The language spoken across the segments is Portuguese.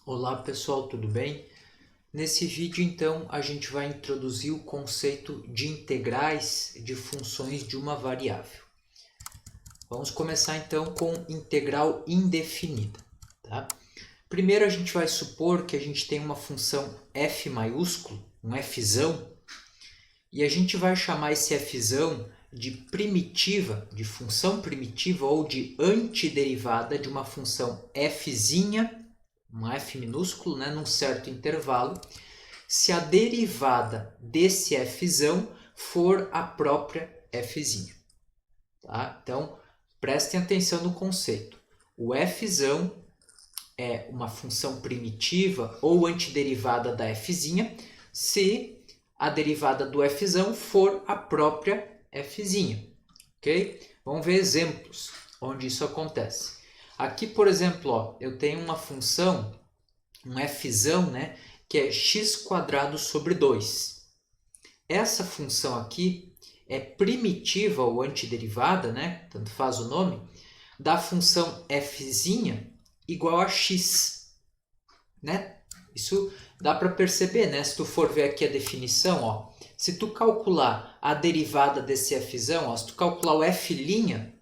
Olá pessoal, tudo bem? Nesse vídeo então a gente vai introduzir o conceito de integrais de funções de uma variável. Vamos começar então com integral indefinida. Tá? Primeiro a gente vai supor que a gente tem uma função f maiúsculo, um fzão, e a gente vai chamar esse fzão de primitiva, de função primitiva ou de antiderivada de uma função fzinha, um f minúsculo, né, num certo intervalo, se a derivada desse fzão for a própria fzinha. Tá? Então, prestem atenção no conceito. O fzão é uma função primitiva ou antiderivada da fzinha se a derivada do fzão for a própria fzinha. Ok? Vamos ver exemplos onde isso acontece. Aqui, por exemplo, ó, eu tenho uma função, um fzão, né, que é x² sobre 2. Essa função aqui é primitiva ou antiderivada, né, tanto faz o nome, da função fzinha igual a x. Né? Isso dá para perceber, né? Se tu for ver aqui a definição, ó, se tu calcular a derivada desse fzão, ó, se tu calcular o f',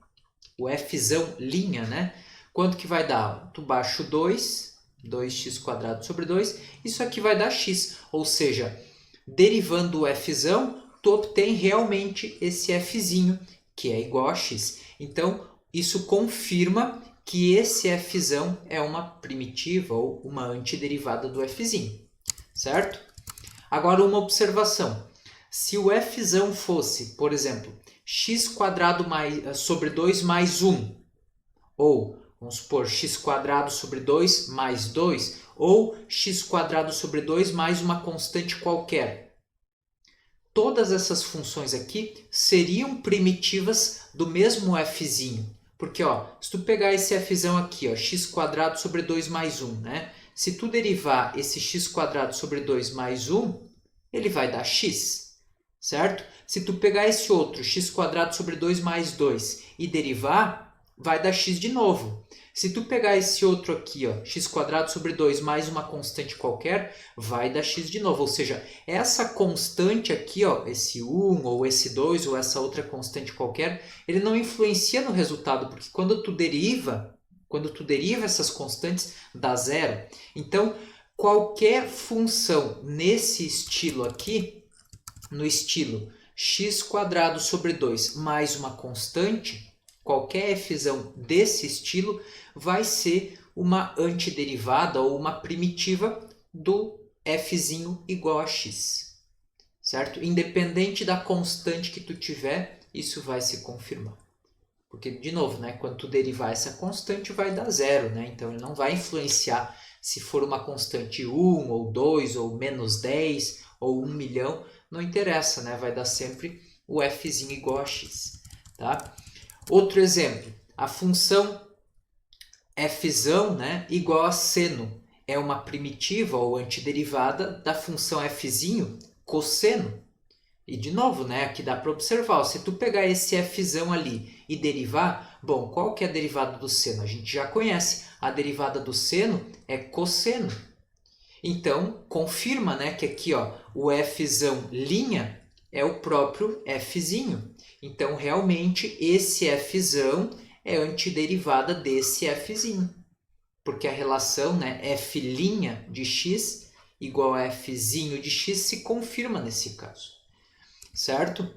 o fzão linha, né? Quanto que vai dar? Tu baixa o 2x² sobre 2, isso aqui vai dar x. Ou seja, derivando o fzão, tu obtém realmente esse fzinho, que é igual a x. Então, isso confirma que esse fzão é uma primitiva ou uma antiderivada do fzinho, certo? Agora, uma observação. Se o fzão fosse, por exemplo, x² sobre 2 mais 1, ou, vamos supor, x² sobre 2 mais 2, ou x² sobre 2 mais uma constante qualquer. Todas essas funções aqui seriam primitivas do mesmo fzinho. Porque, ó, se tu pegar esse fzão aqui, ó, x² sobre 2 mais 1, né? Se tu derivar esse x² sobre 2 mais 1, ele vai dar x, certo? Se tu pegar esse outro, x² sobre 2 mais 2, e derivar, vai dar x de novo. Se tu pegar esse outro aqui, ó, x² sobre 2 mais uma constante qualquer, vai dar x de novo. Ou seja, essa constante aqui, ó, esse 1 ou esse 2 ou essa outra constante qualquer, ele não influencia no resultado, porque quando tu deriva essas constantes, dá zero. Então, qualquer função nesse estilo aqui, no estilo x² sobre 2 mais uma constante, qualquer fzão desse estilo vai ser uma antiderivada ou uma primitiva do fzinho igual a x, certo? Independente da constante que tu tiver, isso vai se confirmar. Porque, de novo, né, quando tu derivar essa constante vai dar zero, né? Então ele não vai influenciar se for uma constante 1 ou 2 ou menos 10 ou 1 milhão, não interessa, né? Vai dar sempre o fzinho igual a x, tá? Outro exemplo, a função fzão, né, igual a seno, é uma primitiva ou antiderivada da função fzinho cosseno. E de novo, né, aqui dá para observar, se tu pegar esse fzão ali e derivar, bom, qual que é a derivada do seno? A gente já conhece, a derivada do seno é cosseno. Então, confirma, né, que aqui, ó, o fzão linha é o próprio fzinho. Então, realmente, esse fzão é antiderivada desse fzinho. Porque a relação, né, f' de x igual a fzinho de x se confirma nesse caso. Certo?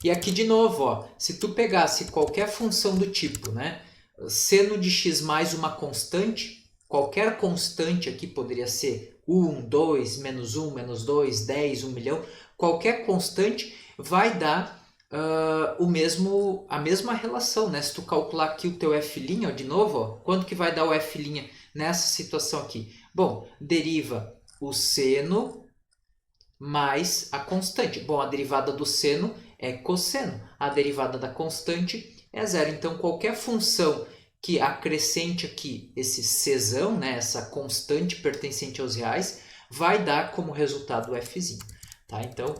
E aqui de novo, ó, se tu pegasse qualquer função do tipo, né, seno de x mais uma constante, qualquer constante aqui poderia ser 1, 2, menos 1, menos 2, 10, 1 milhão, qualquer constante vai dar a mesma relação, né? Se tu calcular aqui o teu f', ó, de novo, ó, quanto que vai dar o f' nessa situação aqui? Bom, deriva o seno mais a constante. Bom, a derivada do seno é cosseno, a derivada da constante é zero. Então, qualquer função que acrescente aqui esse czão, né, essa constante pertencente aos reais, vai dar como resultado o fzinho. Tá? Então,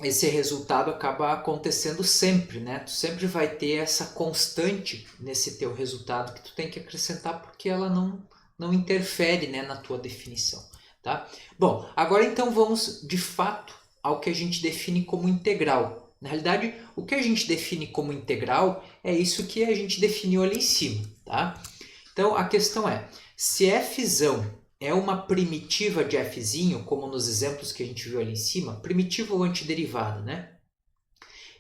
esse resultado acaba acontecendo sempre, né? Tu sempre vai ter essa constante nesse teu resultado que tu tem que acrescentar porque ela não interfere, né, na tua definição, tá? Bom, agora então vamos de fato ao que a gente define como integral. Na realidade, o que a gente define como integral é isso que a gente definiu ali em cima, tá? Então a questão é, se fzão é uma primitiva de fzinho, como nos exemplos que a gente viu ali em cima, primitiva ou antiderivada, né?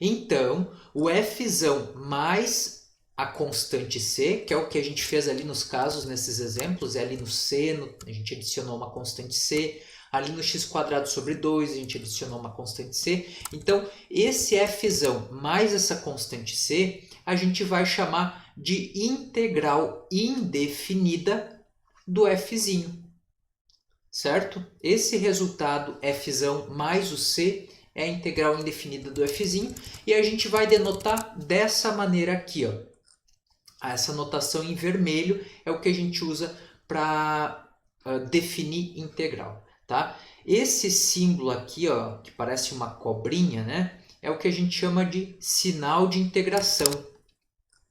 Então, o fzão mais a constante c, que é o que a gente fez ali nos casos, nesses exemplos, é ali no seno, a gente adicionou uma constante c, ali no x² sobre 2, a gente adicionou uma constante c. Então, esse fzão mais essa constante c, a gente vai chamar de integral indefinida do fzinho. Certo? Esse resultado fzão mais o c é a integral indefinida do fzinho e a gente vai denotar dessa maneira aqui, ó. Essa notação em vermelho é o que a gente usa para definir integral, tá? Esse símbolo aqui, ó, que parece uma cobrinha, né, é o que a gente chama de sinal de integração,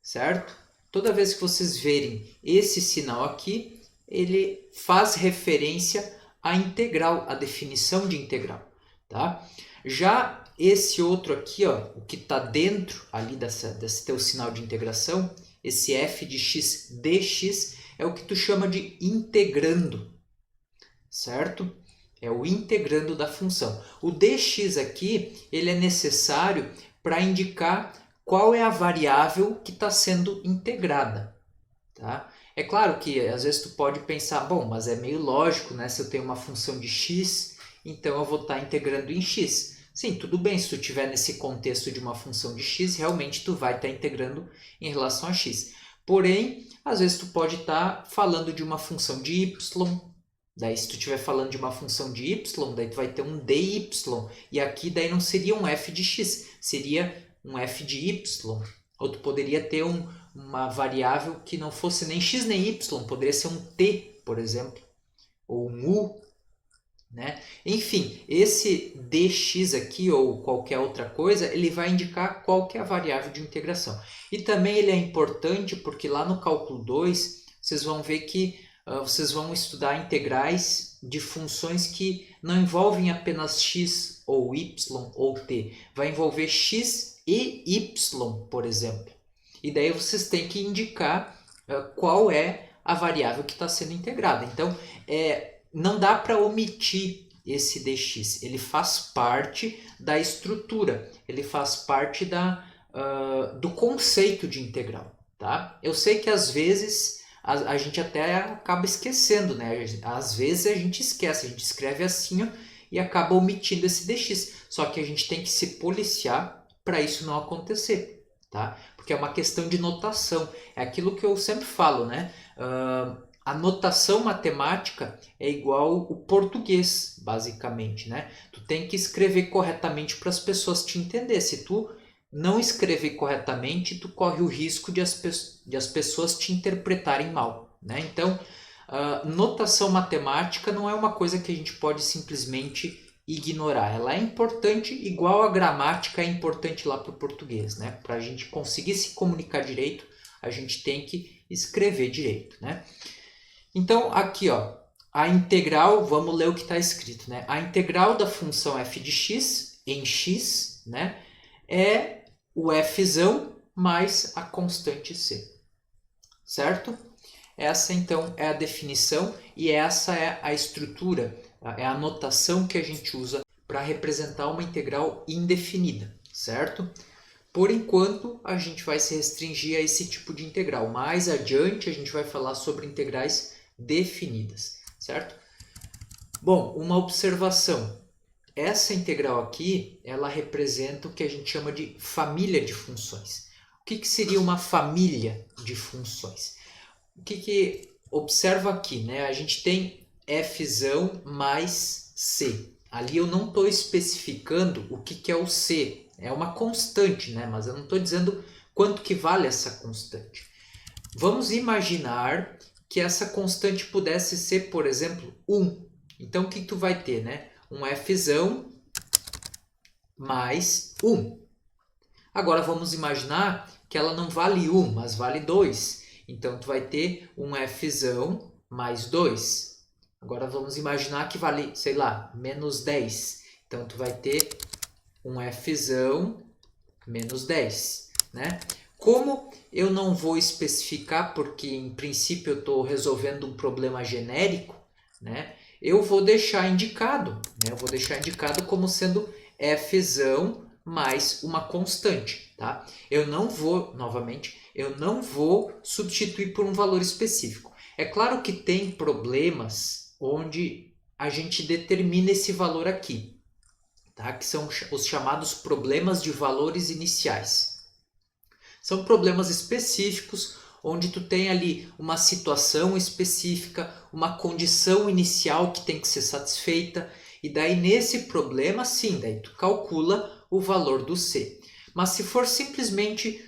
certo? Toda vez que vocês verem esse sinal aqui, ele faz referência à integral, à definição de integral, tá? Já esse outro aqui, ó, o que está dentro ali desse teu sinal de integração, esse f de x dx, é o que tu chama de integrando, certo? É o integrando da função. O dx aqui, ele é necessário para indicar qual é a variável que está sendo integrada, tá? É claro que às vezes tu pode pensar, bom, mas é meio lógico, né? Se eu tenho uma função de x, então eu vou estar integrando em x. Sim, tudo bem, se tu estiver nesse contexto de uma função de x, realmente tu vai estar integrando em relação a x. Porém, às vezes tu pode estar falando de uma função de y, daí se tu estiver falando de uma função de y, daí tu vai ter um dy, e aqui daí não seria um f de x, seria um f de y. Ou tu poderia ter uma variável que não fosse nem x nem y, poderia ser um t, por exemplo, ou um u, né? Enfim, esse dx aqui ou qualquer outra coisa, ele vai indicar qual que é a variável de integração. E também ele é importante porque lá no cálculo 2, vocês vão ver que vocês vão estudar integrais de funções que não envolvem apenas x ou y ou t. Vai envolver x e y, por exemplo. E daí vocês têm que indicar qual é a variável que está sendo integrada. Então, não dá para omitir esse dx. Ele faz parte da estrutura. Ele faz parte do conceito de integral. Tá? Eu sei que às vezes a gente até acaba esquecendo, né? Às vezes a gente esquece, a gente escreve assim, ó, e acaba omitindo esse dx. Só que a gente tem que se policiar para isso não acontecer, tá? Porque é uma questão de notação. É aquilo que eu sempre falo, né? A notação matemática é igual o português, basicamente, né? Tu tem que escrever corretamente para as pessoas te entenderem. Se tu não escrever corretamente, tu corre o risco de as pessoas te interpretarem mal, né? Então, notação matemática não é uma coisa que a gente pode simplesmente ignorar. Ela é importante, igual a gramática é importante lá para o português, né? Para a gente conseguir se comunicar direito, a gente tem que escrever direito, né? Então, aqui, ó, a integral, vamos ler o que está escrito, né? A integral da função f de x em x, né, é o fzão mais a constante c, certo? Essa, então, é a definição e essa é a estrutura, é a notação que a gente usa para representar uma integral indefinida, certo? Por enquanto, a gente vai se restringir a esse tipo de integral. Mais adiante, a gente vai falar sobre integrais definidas, certo? Bom, uma observação. Essa integral aqui, ela representa o que a gente chama de família de funções. O que seria uma família de funções? O que observa aqui, né? A gente tem fzão mais c. Ali eu não estou especificando o que é o c. É uma constante, né? Mas eu não estou dizendo quanto que vale essa constante. Vamos imaginar que essa constante pudesse ser, por exemplo, 1. Então, o que tu vai ter, né? Um fzão mais 1. Agora vamos imaginar que ela não vale 1, mas vale 2. Então tu vai ter um fzão mais 2. Agora vamos imaginar que vale, sei lá, menos 10. Então tu vai ter um fzão menos 10, né? Como eu não vou especificar, porque em princípio eu estou resolvendo um problema genérico, né? Eu vou deixar indicado, né? Eu vou deixar indicado como sendo fzão mais uma constante, tá? Eu não vou, novamente, eu não vou substituir por um valor específico. É claro que tem problemas onde a gente determina esse valor aqui, tá? Que são os chamados problemas de valores iniciais. São problemas específicos onde tu tem ali uma situação específica, uma condição inicial que tem que ser satisfeita, e daí nesse problema, sim, daí tu calcula o valor do C. Mas se for simplesmente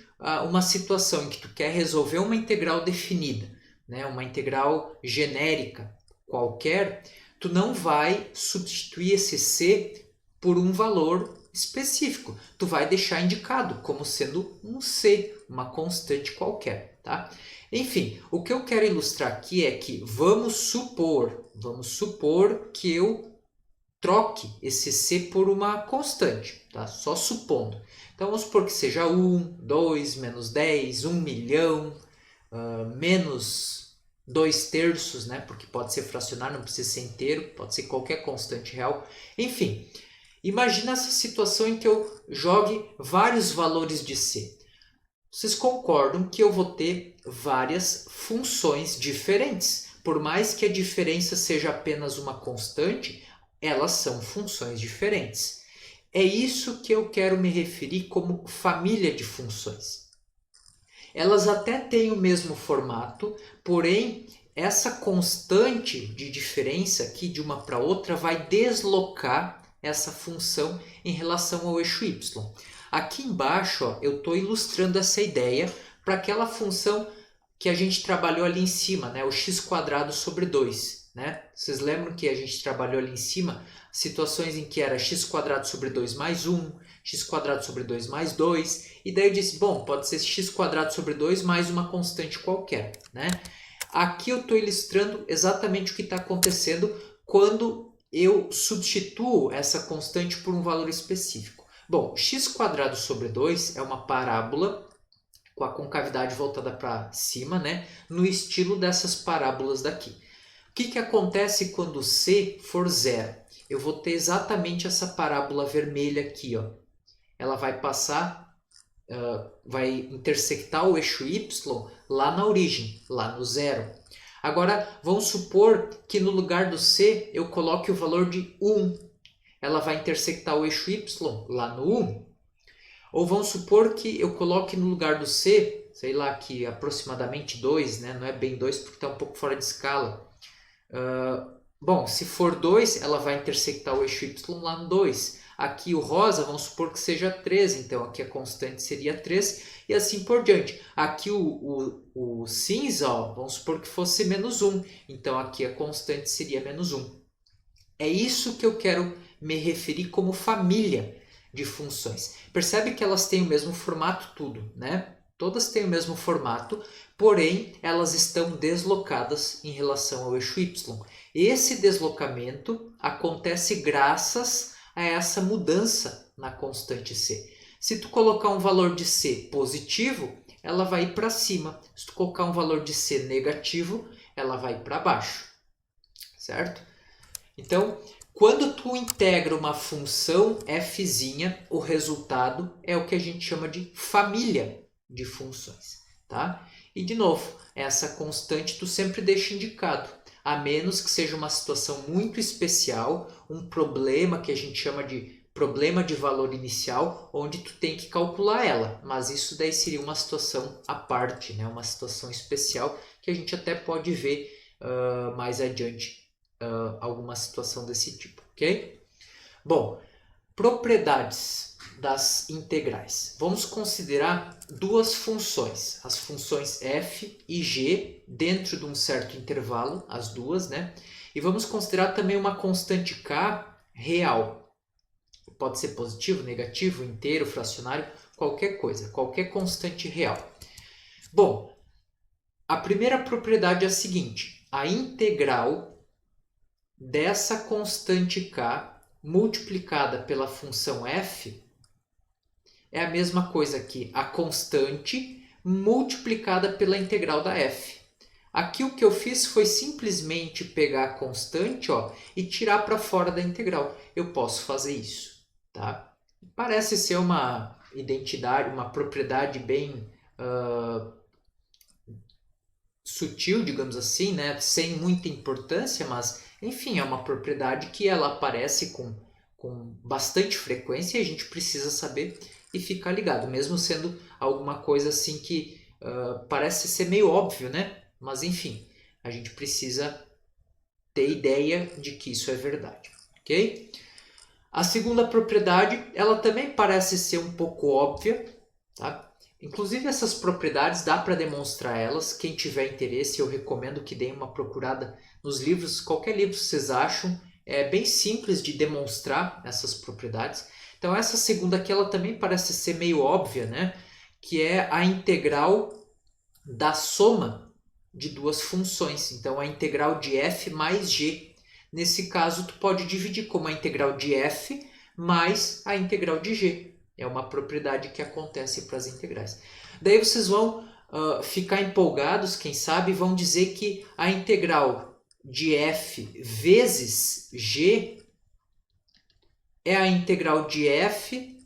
uma situação em que tu quer resolver uma integral definida, né, uma integral genérica qualquer, tu não vai substituir esse C por um valor específico. Tu vai deixar indicado como sendo um C, uma constante qualquer, tá? Enfim, o que eu quero ilustrar aqui é que vamos supor que eu troque esse C por uma constante, tá? Só supondo. Então vamos supor que seja 1, 2, menos 10, 1 milhão, menos 2 terços, né? Porque pode ser fracionário, não precisa ser inteiro, pode ser qualquer constante real. Enfim, imagina essa situação em que eu jogue vários valores de C. Vocês concordam que eu vou ter várias funções diferentes. Por mais que a diferença seja apenas uma constante, elas são funções diferentes. É isso que eu quero me referir como família de funções. Elas até têm o mesmo formato, porém essa constante de diferença aqui de uma para outra vai deslocar essa função em relação ao eixo y. Aqui embaixo ó, eu estou ilustrando essa ideia para aquela função que a gente trabalhou ali em cima, né? O x² sobre 2. Né? Vocês lembram que a gente trabalhou ali em cima situações em que era x² sobre 2 mais 1, x² sobre 2 mais 2, e daí eu disse, bom, pode ser x² sobre 2 mais uma constante qualquer. Né? Aqui eu estou ilustrando exatamente o que está acontecendo quando eu substituo essa constante por um valor específico. Bom, x² sobre 2 é uma parábola com a concavidade voltada para cima, né? No estilo dessas parábolas daqui. O que acontece quando C for zero? Eu vou ter exatamente essa parábola vermelha aqui. Ó. Ela vai passar, vai intersectar o eixo y lá na origem, lá no zero. Agora, vamos supor que no lugar do C eu coloque o valor de 1. Ela vai intersectar o eixo y lá no 1. Ou vamos supor que eu coloque no lugar do C, sei lá, que aproximadamente 2, né? Não é bem 2 porque está um pouco fora de escala. Bom, se for 2, ela vai intersectar o eixo y lá no 2. Aqui o rosa, vamos supor que seja 3, então aqui a constante seria 3 e assim por diante. Aqui o cinza, ó, vamos supor que fosse menos 1, então aqui a constante seria menos 1. É isso que eu quero me referir como família de funções. Percebe que elas têm o mesmo formato tudo, né? Todas têm o mesmo formato, porém elas estão deslocadas em relação ao eixo y. Esse deslocamento acontece graças a essa mudança na constante C. Se tu colocar um valor de C positivo, ela vai ir para cima. Se tu colocar um valor de C negativo, ela vai para baixo. Certo? Então, quando tu integra uma função f, o resultado é o que a gente chama de família de funções, tá? E de novo, essa constante tu sempre deixa indicado, a menos que seja uma situação muito especial, um problema que a gente chama de problema de valor inicial, onde tu tem que calcular ela, mas isso daí seria uma situação à parte, né? Uma situação especial que a gente até pode ver mais adiante alguma situação desse tipo, ok? Bom, propriedades das integrais. Vamos considerar duas funções, as funções f e g dentro de um certo intervalo, as duas, né? E vamos considerar também uma constante k real. Pode ser positivo, negativo, inteiro, fracionário, qualquer coisa, qualquer constante real. Bom, a primeira propriedade é a seguinte: a integral dessa constante k multiplicada pela função f é a mesma coisa que a constante multiplicada pela integral da f. Aqui o que eu fiz foi simplesmente pegar a constante, ó, e tirar para fora da integral. Eu posso fazer isso, tá? Parece ser uma identidade, uma propriedade bem sutil, digamos assim, né? Sem muita importância, mas enfim, é uma propriedade que ela aparece com bastante frequência e a gente precisa saber e ficar ligado, mesmo sendo alguma coisa assim que parece ser meio óbvio, né? Mas enfim, a gente precisa ter ideia de que isso é verdade, ok? A segunda propriedade, ela também parece ser um pouco óbvia, tá? Inclusive essas propriedades dá para demonstrar elas. Quem tiver interesse, eu recomendo que deem uma procurada nos livros. Qualquer livro que vocês acham, é bem simples de demonstrar essas propriedades. Então essa segunda aqui, ela também parece ser meio óbvia, né? Que é a integral da soma de duas funções. Então a integral de f mais g. Nesse caso, tu pode dividir como a integral de f mais a integral de g. É uma propriedade que acontece para as integrais. Daí vocês vão ficar empolgados, quem sabe, vão dizer que a integral de f vezes g é a integral de f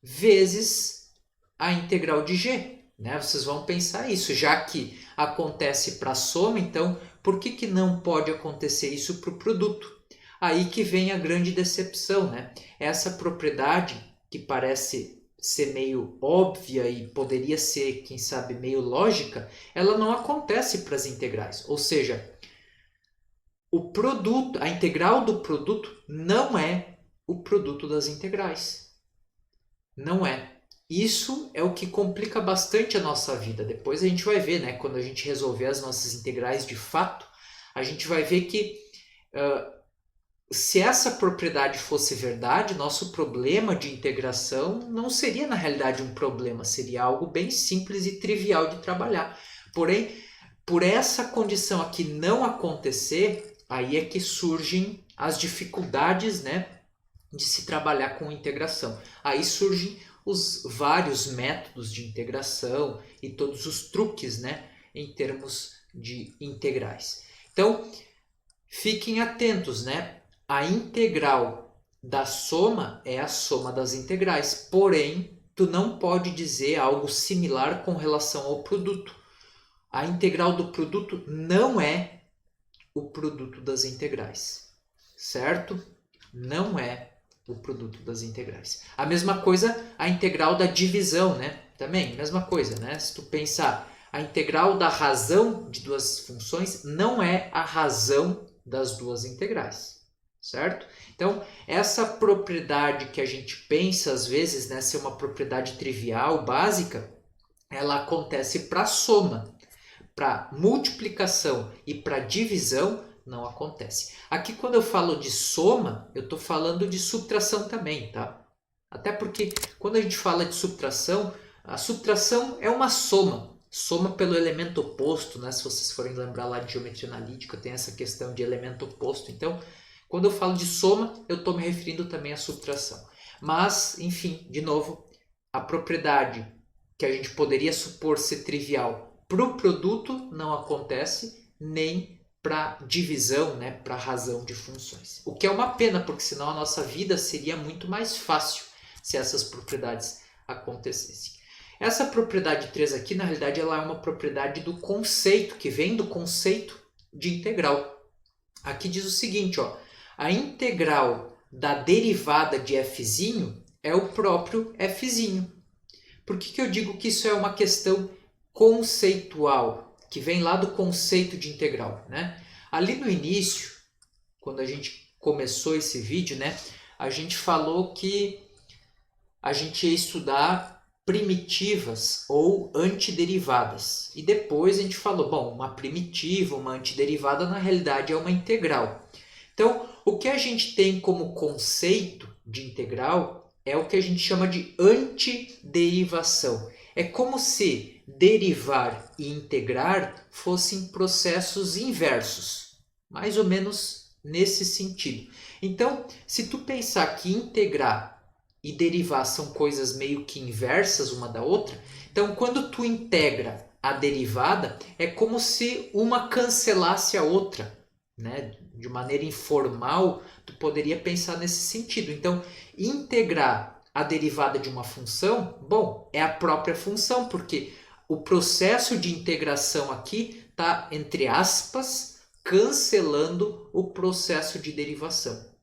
vezes a integral de g. Né? Vocês vão pensar isso, já que acontece para a soma, então por que não pode acontecer isso para o produto? Aí que vem a grande decepção, né? Essa propriedade que parece ser meio óbvia e poderia ser, quem sabe, meio lógica, ela não acontece para as integrais. Ou seja, o produto, a integral do produto não é o produto das integrais. Não é. Isso é o que complica bastante a nossa vida. Depois a gente vai ver, né? Quando a gente resolver as nossas integrais de fato, a gente vai ver que se essa propriedade fosse verdade, nosso problema de integração não seria na realidade um problema, seria algo bem simples e trivial de trabalhar. Porém, por essa condição aqui não acontecer, aí é que surgem as dificuldades, né, de se trabalhar com integração. Aí surgem os vários métodos de integração e todos os truques, né, em termos de integrais. Então, fiquem atentos, né? A integral da soma é a soma das integrais, porém, tu não pode dizer algo similar com relação ao produto. A integral do produto não é o produto das integrais, certo? Não é o produto das integrais. A mesma coisa a integral da divisão, né? Também, mesma coisa, né? Se tu pensar, a integral da razão de duas funções não é a razão das duas integrais, certo? Então, essa propriedade que a gente pensa às vezes, né, ser uma propriedade trivial, básica, ela acontece para soma. Para multiplicação e para divisão, não acontece. Aqui, quando eu falo de soma, eu estou falando de subtração também, tá? Até porque, quando a gente fala de subtração, a subtração é uma soma. Soma pelo elemento oposto, né? Se vocês forem lembrar lá de geometria analítica, tem essa questão de elemento oposto. Então, quando eu falo de soma, eu estou me referindo também à subtração. Mas, enfim, de novo, a propriedade que a gente poderia supor ser trivial para o produto não acontece, nem para divisão, né, para razão de funções. O que é uma pena, porque senão a nossa vida seria muito mais fácil se essas propriedades acontecessem. Essa propriedade 3 aqui, na realidade, ela é uma propriedade do conceito, que vem do conceito de integral. Aqui diz o seguinte, ó, a integral da derivada de fzinho é o próprio fzinho. Por que eu digo que isso é uma questão conceitual, que vem lá do conceito de integral, né? Ali no início, quando a gente começou esse vídeo, né, a gente falou que a gente ia estudar primitivas ou antiderivadas. E depois a gente falou, bom, uma primitiva, uma antiderivada, na realidade é uma integral. Então, o que a gente tem como conceito de integral é o que a gente chama de antiderivação. É como se derivar e integrar fossem processos inversos, mais ou menos nesse sentido. Então, se tu pensar que integrar e derivar são coisas meio que inversas uma da outra, então quando tu integra a derivada, é como se uma cancelasse a outra, né? De maneira informal, tu poderia pensar nesse sentido. Então, integrar a derivada de uma função, bom, é a própria função, porque o processo de integração aqui está, entre aspas, cancelando o processo de derivação.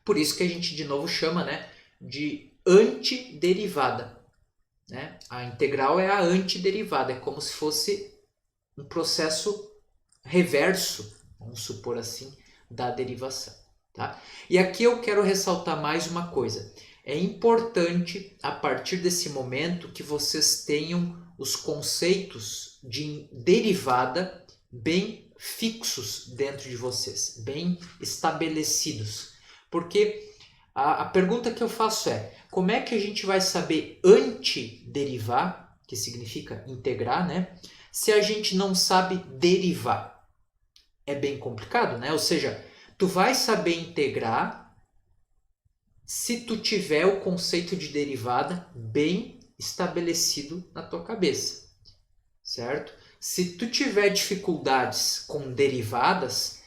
Por isso que a gente, de novo, chama, né, de antiderivada. Né? A integral é a antiderivada, é como se fosse um processo reverso, vamos supor assim, da derivação. Tá? E aqui eu quero ressaltar mais uma coisa. É importante, a partir desse momento, que vocês tenham os conceitos de derivada bem fixos dentro de vocês, bem estabelecidos. Porque a pergunta que eu faço é, como é que a gente vai saber antiderivar, que significa integrar, né? Se a gente não sabe derivar? É bem complicado, né? Ou seja, tu vai saber integrar se tu tiver o conceito de derivada bem estabelecido na tua cabeça, certo? Se tu tiver dificuldades com derivadas,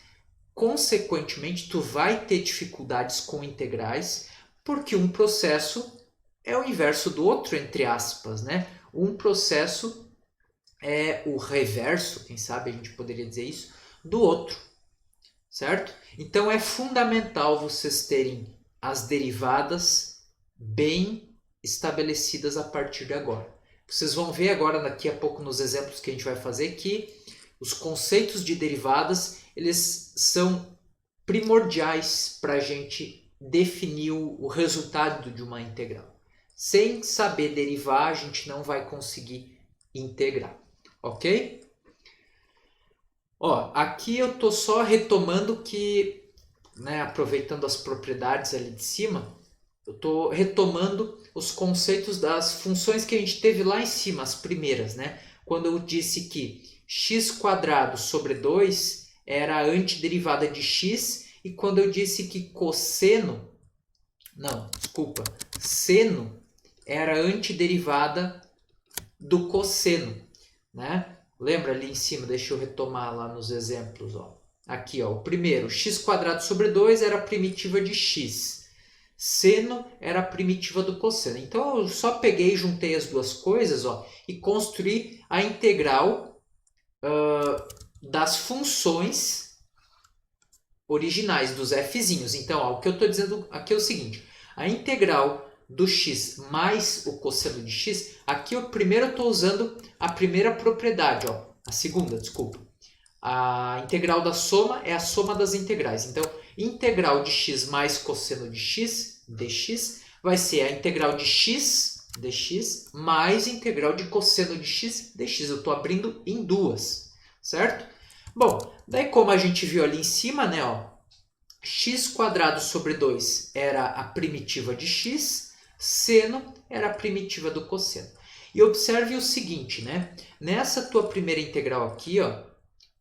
consequentemente tu vai ter dificuldades com integrais, porque um processo é o inverso do outro, entre aspas, né? Um processo é o reverso, quem sabe a gente poderia dizer isso, do outro, certo? Então é fundamental vocês terem as derivadas bem estabelecidas a partir de agora. Vocês vão ver agora, daqui a pouco, nos exemplos que a gente vai fazer, que os conceitos de derivadas, eles são primordiais para a gente definir o resultado de uma integral. Sem saber derivar, a gente não vai conseguir integrar, ok? Ó, aqui eu estou só retomando que, né, aproveitando as propriedades ali de cima, eu estou retomando os conceitos das funções que a gente teve lá em cima, as primeiras, né? Quando eu disse que x² sobre 2 era a antiderivada de x, e quando eu disse que seno era a antiderivada do cosseno, né? Lembra ali em cima, deixa eu retomar lá nos exemplos, ó. Aqui, ó, o primeiro, x² sobre 2 era a primitiva de x. Seno era a primitiva do cosseno. Então, eu só peguei e juntei as duas coisas, ó, e construí a integral das funções originais, dos fzinhos. Então, ó, o que eu estou dizendo aqui é o seguinte. A integral do x mais o cosseno de x, aqui primeiro eu estou usando a primeira propriedade, ó, a segunda, desculpa. A integral da soma é a soma das integrais. Então, integral de x mais cosseno de x, dx, vai ser a integral de x, dx, mais integral de cosseno de x, dx. Eu estou abrindo em duas, certo? Bom, daí como a gente viu ali em cima, né, ó, x² sobre 2 era a primitiva de x, seno era a primitiva do cosseno. E observe o seguinte, né? Nessa tua primeira integral aqui, ó,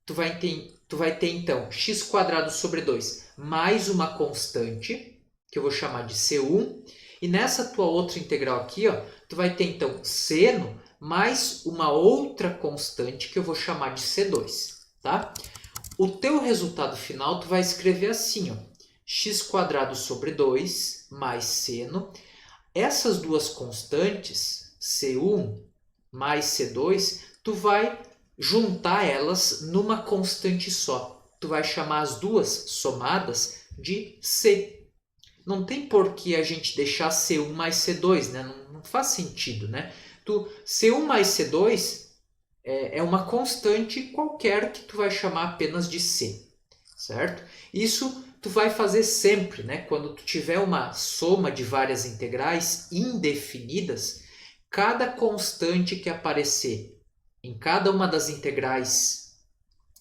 tu vai ter então x² sobre 2 mais uma constante, que eu vou chamar de C1. E nessa tua outra integral aqui, ó, tu vai ter então seno mais uma outra constante, que eu vou chamar de C2. Tá? O teu resultado final tu vai escrever assim, ó, x² sobre 2 mais seno. Essas duas constantes, C1 mais C2, tu vai juntar elas numa constante só. Tu vai chamar as duas somadas de C. Não tem por que a gente deixar C1 mais C2, né? Não faz sentido, né? C1 mais C2 é uma constante qualquer que tu vai chamar apenas de C, certo? Isso tu vai fazer sempre, né? Quando tu tiver uma soma de várias integrais indefinidas, cada constante que aparecer em cada uma das integrais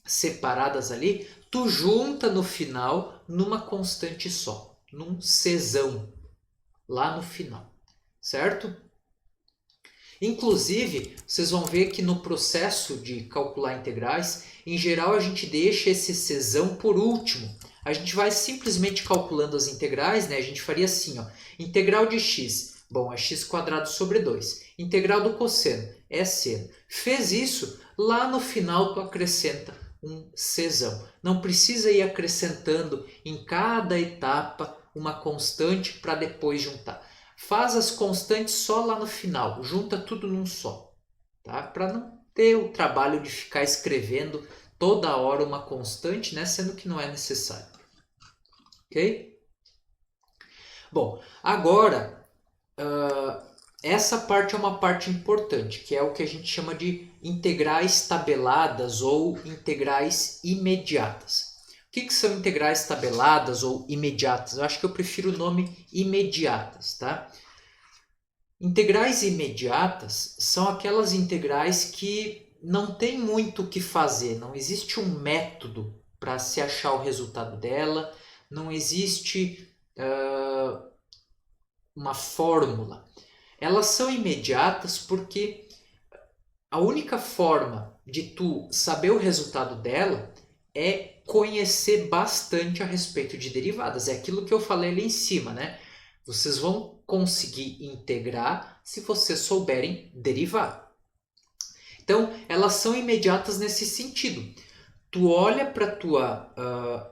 separadas ali, tu junta no final numa constante só, num Czão, lá no final, certo? Inclusive, vocês vão ver que no processo de calcular integrais, em geral a gente deixa esse czão por último. A gente vai simplesmente calculando as integrais, né? A gente faria assim, ó, integral de x, bom, é x² sobre 2. Integral do cosseno é seno. Fez isso, lá no final tu acrescenta um czão. Não precisa ir acrescentando em cada etapa uma constante para depois juntar. Faz as constantes só lá no final, junta tudo num só, tá? Para não ter o trabalho de ficar escrevendo toda hora uma constante, né? Sendo que não é necessário. Ok? Bom, agora essa parte é uma parte importante, que é o que a gente chama de integrais tabeladas ou integrais imediatas. O que são integrais tabeladas ou imediatas? Eu acho que eu prefiro o nome imediatas, tá? Integrais imediatas são aquelas integrais que não tem muito o que fazer, não existe um método para se achar o resultado dela, não existe uma fórmula. Elas são imediatas porque a única forma de tu saber o resultado dela é conhecer bastante a respeito de derivadas. É aquilo que eu falei ali em cima, né? Vocês vão conseguir integrar se vocês souberem derivar. Então, elas são imediatas nesse sentido. Tu olha para a tua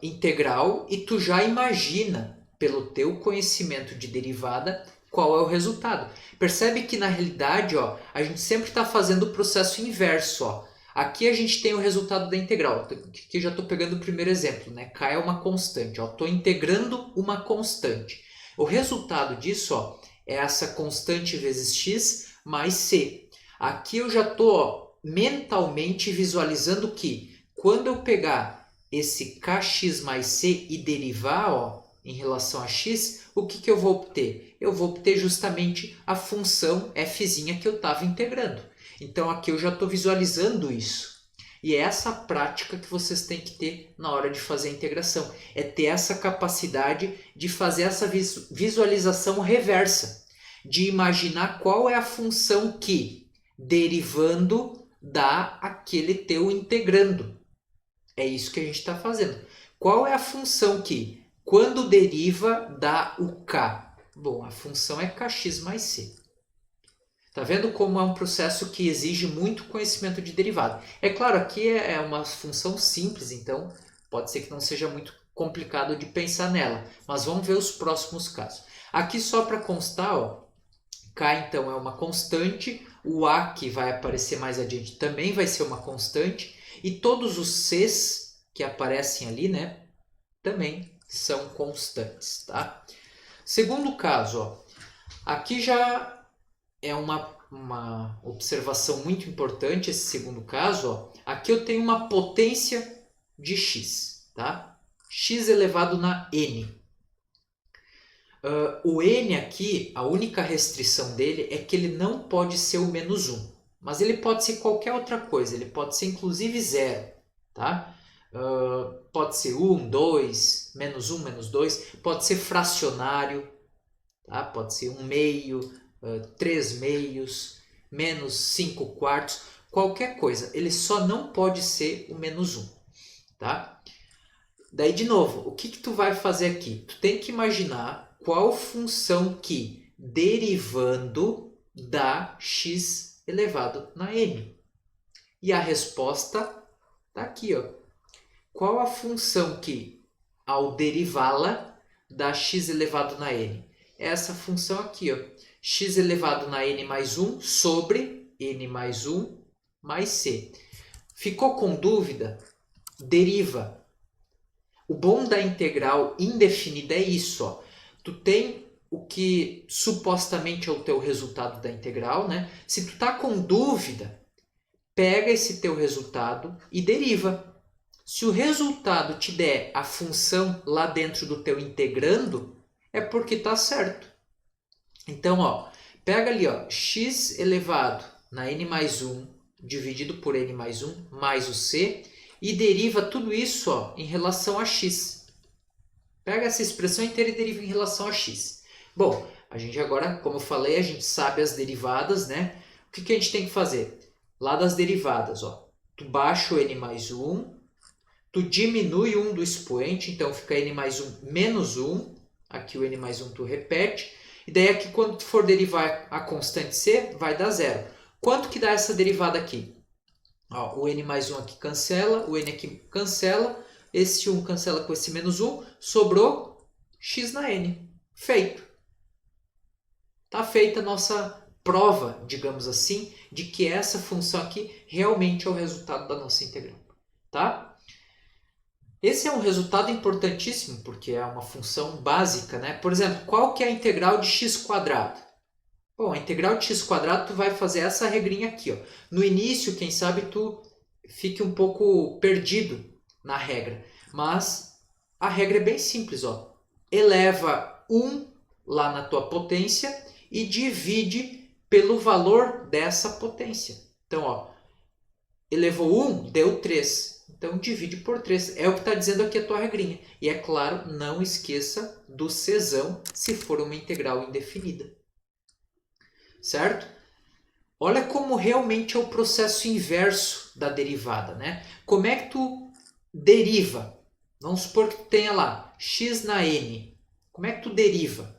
integral e tu já imagina, pelo teu conhecimento de derivada, qual é o resultado. Percebe que na realidade, ó, a gente sempre está fazendo o processo inverso. Ó. Aqui a gente tem o resultado da integral. Aqui eu já estou pegando o primeiro exemplo, né? K é uma constante. Estou integrando uma constante. O resultado disso ó, é essa constante vezes x mais c. Aqui eu já estou mentalmente visualizando que quando eu pegar esse kx mais c e derivar ó, em relação a x, o que eu vou obter? Eu vou obter justamente a função f' que eu estava integrando. Então aqui eu já estou visualizando isso. E é essa prática que vocês têm que ter na hora de fazer a integração. É ter essa capacidade de fazer essa visualização reversa. De imaginar qual é a função que, derivando, dá aquele teu integrando. É isso que a gente está fazendo. Qual é a função que, quando deriva, dá o k? Bom, a função é kx mais c. Tá vendo como é um processo que exige muito conhecimento de derivada? É claro, aqui é uma função simples, então pode ser que não seja muito complicado de pensar nela. Mas vamos ver os próximos casos. Aqui só para constar, ó, k então é uma constante, o a que vai aparecer mais adiante também vai ser uma constante, e todos os c's que aparecem ali, né, também são constantes, tá? Segundo caso, ó, aqui já é uma observação muito importante esse segundo caso. Ó. Aqui eu tenho uma potência de x, tá? X elevado na n. O n aqui, a única restrição dele é que ele não pode ser o menos 1. Mas ele pode ser qualquer outra coisa, ele pode ser inclusive zero, tá? Pode ser 1, 2, menos 1, menos 2, pode ser fracionário, tá? Pode ser 1 meio, 3 meios, menos 5 quartos, qualquer coisa. Ele só não pode ser o menos 1, tá? Daí, de novo, o que tu vai fazer aqui? Tu tem que imaginar qual função que, derivando, dá x elevado na n. E a resposta está aqui, ó. Qual a função que, ao derivá-la, dá x elevado na n? É essa função aqui, ó. X elevado na n mais 1 sobre n mais 1 mais c. Ficou com dúvida? Deriva. O bom da integral indefinida é isso. Ó. Tu tem o que supostamente é o teu resultado da integral, né? Se tu tá com dúvida, pega esse teu resultado e deriva. Se o resultado te der a função lá dentro do teu integrando, é porque está certo. Então, ó, pega ali, ó, x elevado na n mais 1 dividido por n mais 1 mais o c e deriva tudo isso ó, em relação a x. Pega essa expressão inteira e deriva em relação a x. Bom, A gente agora, como eu falei, a gente sabe as derivadas, né? O que a gente tem que fazer? Lá das derivadas, ó, tu baixa o n mais 1, tu diminui 1 do expoente, então fica n mais 1 menos 1. Aqui o n mais 1 tu repete. E daí aqui quando tu for derivar a constante c, vai dar zero. Quanto que dá essa derivada aqui? Ó, o n mais 1 aqui cancela, o n aqui cancela, esse 1 cancela com esse menos 1, sobrou x na n. Feito. Está feita a nossa prova, digamos assim, de que essa função aqui realmente é o resultado da nossa integral. Tá? Esse é um resultado importantíssimo, porque é uma função básica, né? Por exemplo, qual que é a integral de x²? Bom, a integral de x², tu vai fazer essa regrinha aqui, ó. No início, quem sabe tu fique um pouco perdido na regra, mas a regra é bem simples, ó. Eleva 1 lá na tua potência e divide pelo valor dessa potência. Então, ó, elevou 1, deu 3. Então, divide por 3. É o que está dizendo aqui a tua regrinha. E, é claro, não esqueça do czão se for uma integral indefinida. Certo? Olha como realmente é o processo inverso da derivada, né? Como é que tu deriva? Vamos supor que tu tenha lá x na n. Como é que tu deriva?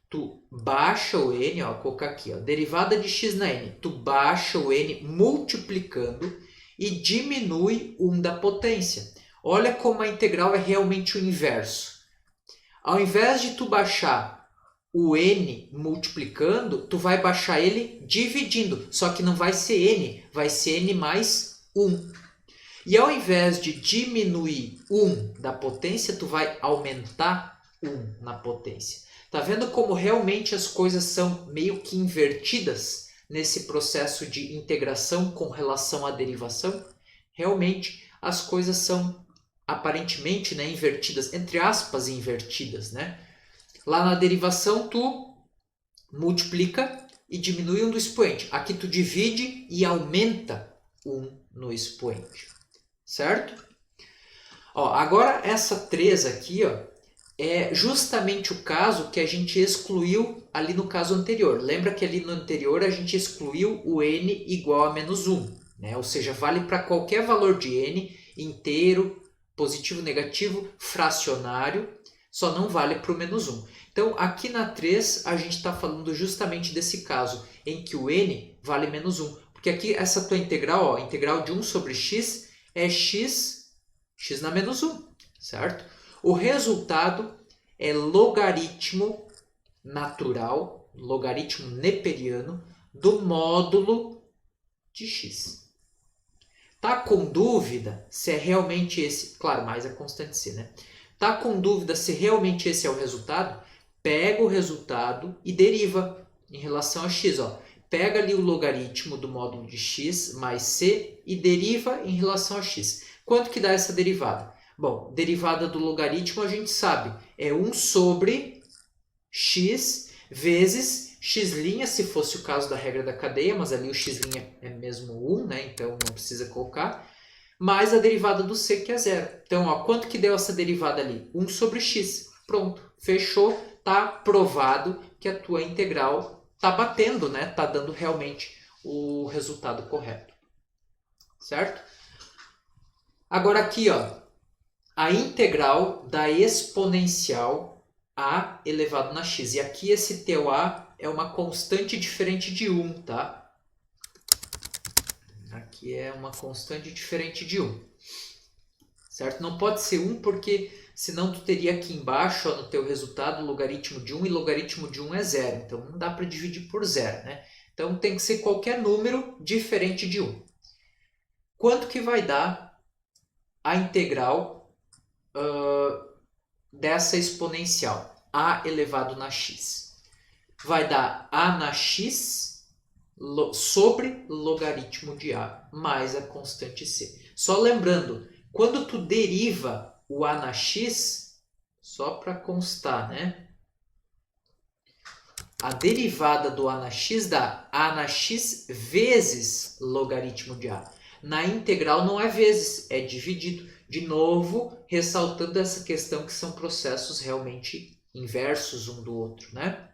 Tu baixa o n, ó, vou colocar aqui, ó, derivada de x na n. Tu baixa o n multiplicando e diminui 1 da potência. Olha como a integral é realmente o inverso. Ao invés de tu baixar o n multiplicando, tu vai baixar ele dividindo. Só que não vai ser n, vai ser n mais 1. E ao invés de diminuir 1 da potência, tu vai aumentar 1 na potência. Tá vendo como realmente as coisas são meio que invertidas nesse processo de integração com relação à derivação? Realmente as coisas são aparentemente, né, invertidas, entre aspas, invertidas, né? Lá na derivação tu multiplica e diminui 1 do expoente. Aqui tu divide e aumenta 1 no expoente. Certo? Ó, agora essa 3 aqui, ó, é justamente o caso que a gente excluiu ali no caso anterior. Lembra que ali no anterior a gente excluiu o n igual a menos 1. Né? Ou seja, vale para qualquer valor de n, inteiro, positivo, negativo, fracionário, só não vale para o menos 1. Então, aqui na 3, a gente está falando justamente desse caso, em que o n vale menos 1. Porque aqui, essa tua integral, ó, integral de 1 sobre x, é x na menos 1, certo? O resultado é logaritmo natural, logaritmo neperiano, do módulo de x. Tá com dúvida se é realmente esse? Claro, mais a constante c, né? Tá com dúvida se realmente esse é o resultado? Pega o resultado e deriva em relação a x. Ó. Pega ali o logaritmo do módulo de x mais c e deriva em relação a x. Quanto que dá essa derivada? Bom, derivada do logaritmo a gente sabe. É 1 sobre x vezes x', se fosse o caso da regra da cadeia, mas ali o x' é mesmo 1, né? Então não precisa colocar. Mais a derivada do c, que é 0. Então, ó, quanto que deu essa derivada ali? 1 sobre x. Pronto, fechou, tá provado que a tua integral tá batendo, né? Tá dando realmente o resultado correto. Certo? Agora aqui, ó, a integral da exponencial a elevado na x. E aqui esse teu a é uma constante diferente de 1, tá? Aqui é uma constante diferente de 1. Certo? Não pode ser 1 porque senão tu teria aqui embaixo, ó, no teu resultado, logaritmo de 1 e logaritmo de 1 é 0. Então não dá para dividir por 0, né? Então tem que ser qualquer número diferente de 1. Quanto que vai dar a integral dessa exponencial? A elevado na x. Vai dar a na x sobre logaritmo de a mais a constante c. Só lembrando, quando tu deriva o a na x, só para constar, né? A derivada do a na x dá a na x vezes logaritmo de a. Na integral não é vezes, é dividido. De novo, ressaltando essa questão que são processos realmente inversos um do outro, né?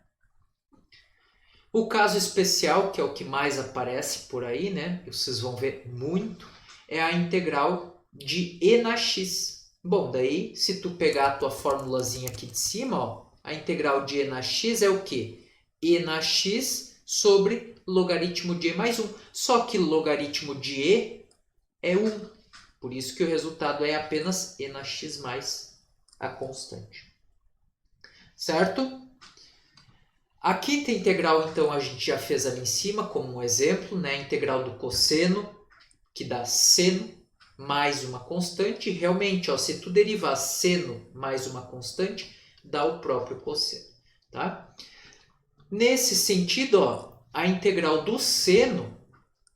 O caso especial, que é o que mais aparece por aí, né? Vocês vão ver muito, é a integral de e na x. Bom, daí se tu pegar a tua formulazinha aqui de cima, ó, a integral de e na x é o quê? E na x sobre logaritmo de e mais 1. Só que logaritmo de e é 1. Por isso que o resultado é apenas e na x mais a constante. Certo? A quinta integral, então, a gente já fez ali em cima como um exemplo, né? A integral do cosseno, que dá seno mais uma constante. Realmente, ó, se tu derivar seno mais uma constante, dá o próprio cosseno. Tá? Nesse sentido, ó, a integral do seno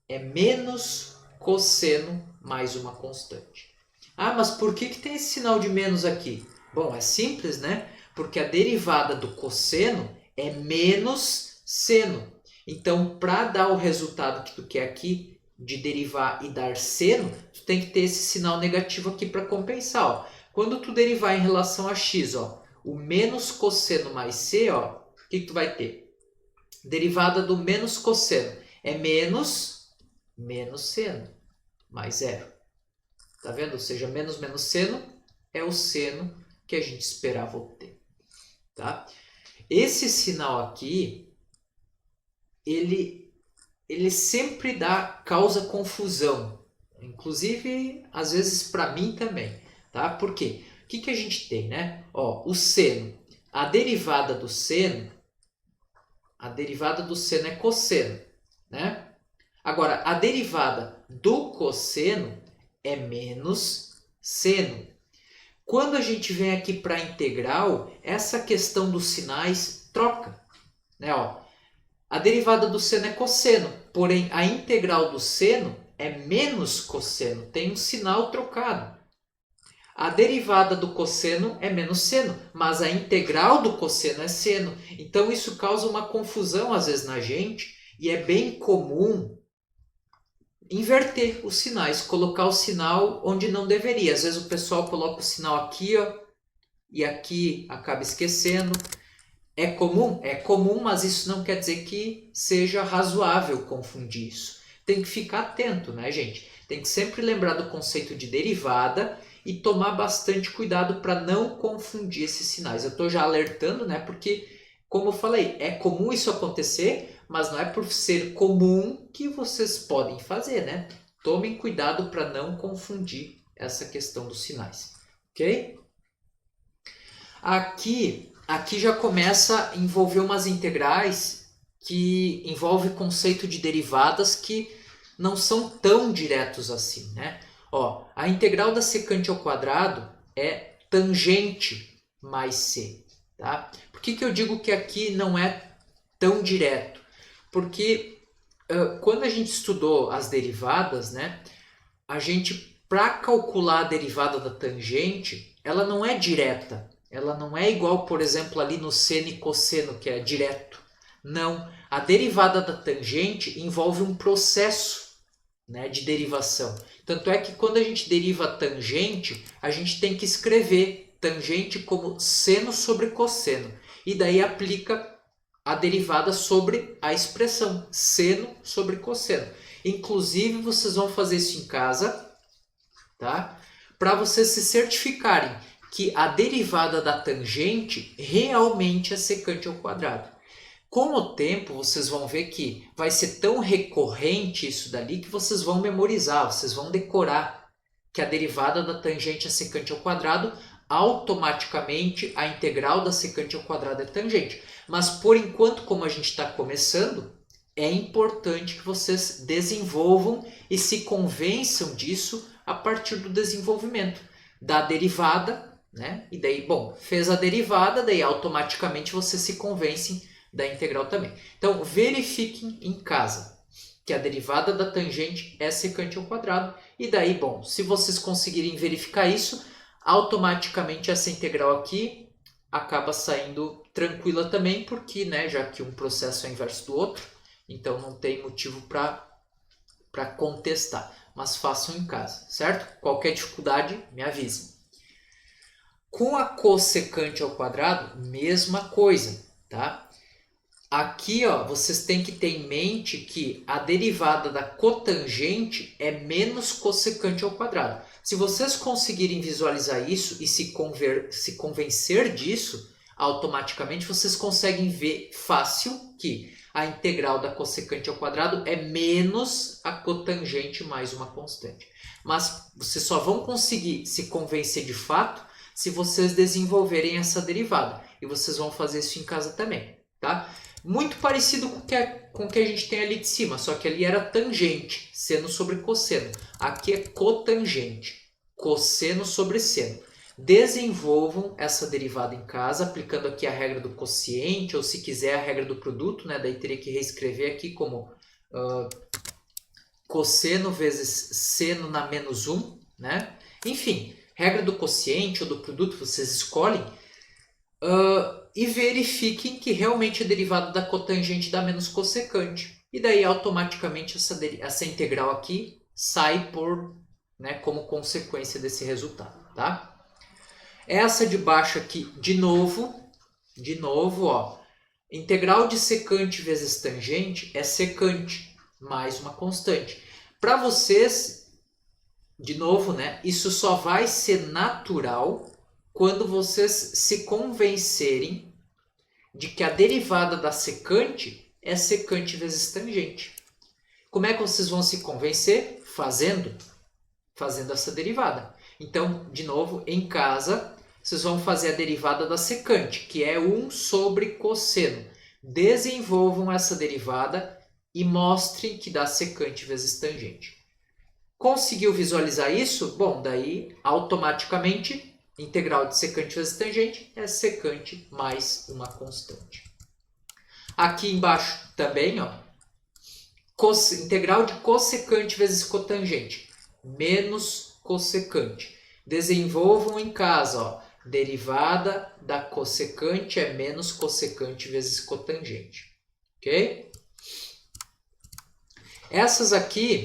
é menos cosseno mais uma constante. Ah, mas por que tem esse sinal de menos aqui? Bom, é simples, né? Porque a derivada do cosseno é menos seno. Então, para dar o resultado que tu quer aqui, de derivar e dar seno, tu tem que ter esse sinal negativo aqui para compensar. Ó. Quando tu derivar em relação a x, ó, o menos cosseno mais c, ó, o que tu vai ter? Derivada do menos cosseno é menos seno, mais zero. Tá vendo? Ou seja, menos seno é o seno que a gente esperava obter. Tá? Esse sinal aqui, ele sempre causa confusão. Inclusive, às vezes para mim também. Tá? Por quê? O que a gente tem? Né? Ó, o seno. A derivada do seno é cosseno. Né? Agora, a derivada do cosseno é menos seno. Quando a gente vem aqui para a integral, essa questão dos sinais troca. Né? Ó, a derivada do seno é cosseno, porém a integral do seno é menos cosseno, tem um sinal trocado. A derivada do cosseno é menos seno, mas a integral do cosseno é seno. Então isso causa uma confusão às vezes na gente e é bem comum inverter os sinais, colocar o sinal onde não deveria. Às vezes o pessoal coloca o sinal aqui, ó, e aqui acaba esquecendo. É comum? É comum, mas isso não quer dizer que seja razoável confundir isso. Tem que ficar atento, né, gente? Tem que sempre lembrar do conceito de derivada e tomar bastante cuidado para não confundir esses sinais. Eu estou já alertando, né, porque, como eu falei, é comum isso acontecer, mas não é por ser comum que vocês podem fazer, né? Tomem cuidado para não confundir essa questão dos sinais, ok? Aqui já começa a envolver umas integrais que envolve conceito de derivadas que não são tão diretos assim, né? Ó, a integral da secante ao quadrado é tangente mais c, tá? Por que eu digo que aqui não é tão direto? Porque quando a gente estudou as derivadas, né, a gente, para calcular a derivada da tangente, ela não é direta. Ela não é igual, por exemplo, ali no seno e cosseno, que é direto. Não. A derivada da tangente envolve um processo, né, de derivação. Tanto é que quando a gente deriva a tangente, a gente tem que escrever tangente como seno sobre cosseno. E daí aplica a derivada sobre a expressão seno sobre cosseno. Inclusive, vocês vão fazer isso em casa, tá? Para vocês se certificarem que a derivada da tangente realmente é secante ao quadrado. Com o tempo, vocês vão ver que vai ser tão recorrente isso dali que vocês vão memorizar, vocês vão decorar que a derivada da tangente é secante ao quadrado, automaticamente a integral da secante ao quadrado é tangente. Mas por enquanto, como a gente está começando, é importante que vocês desenvolvam e se convençam disso a partir do desenvolvimento da derivada, né? E daí, bom, fez a derivada, daí automaticamente vocês se convencem da integral também. Então, verifiquem em casa que a derivada da tangente é secante ao quadrado. E daí, bom, se vocês conseguirem verificar isso, automaticamente essa integral aqui acaba saindo tranquila também, porque, né, já que um processo é inverso do outro, então não tem motivo para contestar. Mas façam em casa, certo? Qualquer dificuldade, me avisem. Com a cossecante ao quadrado, mesma coisa, tá? aqui, ó, vocês têm que ter em mente que a derivada da cotangente é menos cossecante ao quadrado. Se vocês conseguirem visualizar isso e se convencer disso, automaticamente vocês conseguem ver fácil que a integral da cossecante ao quadrado é menos a cotangente mais uma constante. Mas vocês só vão conseguir se convencer de fato se vocês desenvolverem essa derivada. E vocês vão fazer isso em casa também, tá? Muito parecido com o que a gente tem ali de cima, só que ali era tangente, seno sobre cosseno. Aqui é cotangente, cosseno sobre seno. Desenvolvam essa derivada em casa, aplicando aqui a regra do quociente, ou se quiser a regra do produto, né? Daí teria que reescrever aqui como cosseno vezes seno na menos 1, né? Enfim, regra do quociente ou do produto, vocês escolhem. E verifiquem que realmente a derivada da cotangente dá menos cossecante. E daí automaticamente essa integral aqui sai como consequência desse resultado, tá? Essa de baixo aqui, de novo, ó, integral de secante vezes tangente é secante, mais uma constante. Para vocês, de novo, né, isso só vai ser natural quando vocês se convencerem de que a derivada da secante é secante vezes tangente. Como é que vocês vão se convencer? Fazendo essa derivada. Então, de novo, em casa, vocês vão fazer a derivada da secante, que é 1 sobre cosseno. Desenvolvam essa derivada e mostrem que dá secante vezes tangente. Conseguiu visualizar isso? Bom, daí automaticamente integral de secante vezes tangente é secante mais uma constante. Aqui embaixo também, ó, integral de cossecante vezes cotangente, menos cossecante. Desenvolvam em casa, ó, derivada da cossecante é menos cossecante vezes cotangente. Ok? Essas aqui,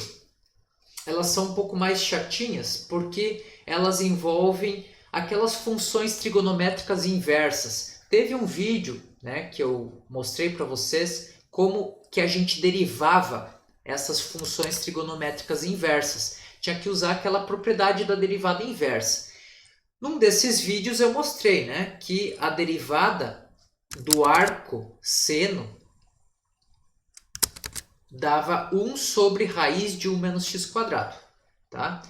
elas são um pouco mais chatinhas, porque elas envolvem aquelas funções trigonométricas inversas. Teve um vídeo, né, que eu mostrei para vocês como que a gente derivava essas funções trigonométricas inversas. Tinha que usar aquela propriedade da derivada inversa. Num desses vídeos eu mostrei, né, que a derivada do arco seno dava 1 sobre raiz de 1 menos x quadrado, tá?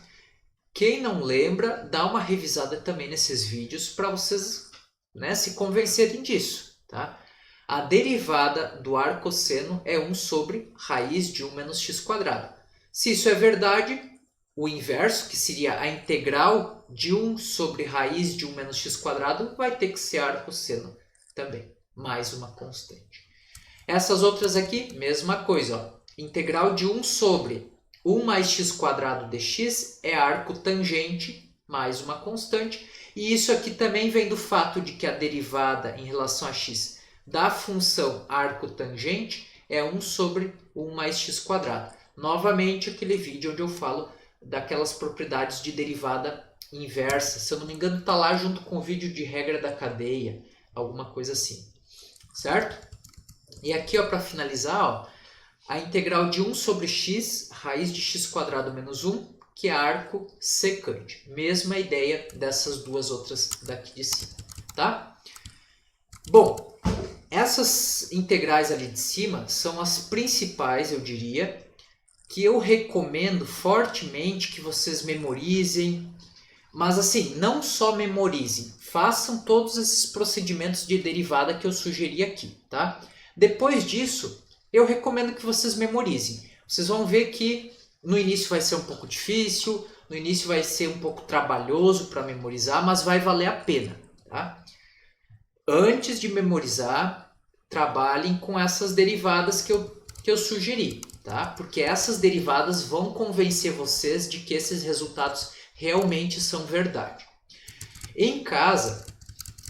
Quem não lembra, dá uma revisada também nesses vídeos para vocês, né, se convencerem disso, tá? A derivada do arco seno é 1 sobre raiz de 1 menos x quadrado. Se isso é verdade, o inverso, que seria a integral de 1 sobre raiz de 1 menos x quadrado, vai ter que ser arco seno também, mais uma constante. Essas outras aqui, mesma coisa, ó. Integral de 1 sobre 1 mais x quadrado dx é arco tangente mais uma constante. E isso aqui também vem do fato de que a derivada em relação a x da função arco tangente é 1 sobre 1 mais x quadrado. Novamente, aquele vídeo onde eu falo daquelas propriedades de derivada inversa. Se eu não me engano, está lá junto com o vídeo de regra da cadeia, alguma coisa assim. Certo? E aqui, para finalizar, ó, a integral de 1 sobre x, raiz de x quadrado menos 1, que é arco secante. Mesma ideia dessas duas outras daqui de cima, tá? Bom, essas integrais ali de cima são as principais, eu diria, que eu recomendo fortemente que vocês memorizem. Mas assim, não só memorizem, façam todos esses procedimentos de derivada que eu sugeri aqui, tá? Depois disso, eu recomendo que vocês memorizem. Vocês vão ver que no início vai ser um pouco difícil, no início vai ser um pouco trabalhoso para memorizar, mas vai valer a pena, tá? Antes de memorizar, trabalhem com essas derivadas que eu sugeri, tá? Porque essas derivadas vão convencer vocês de que esses resultados realmente são verdade. Em casa,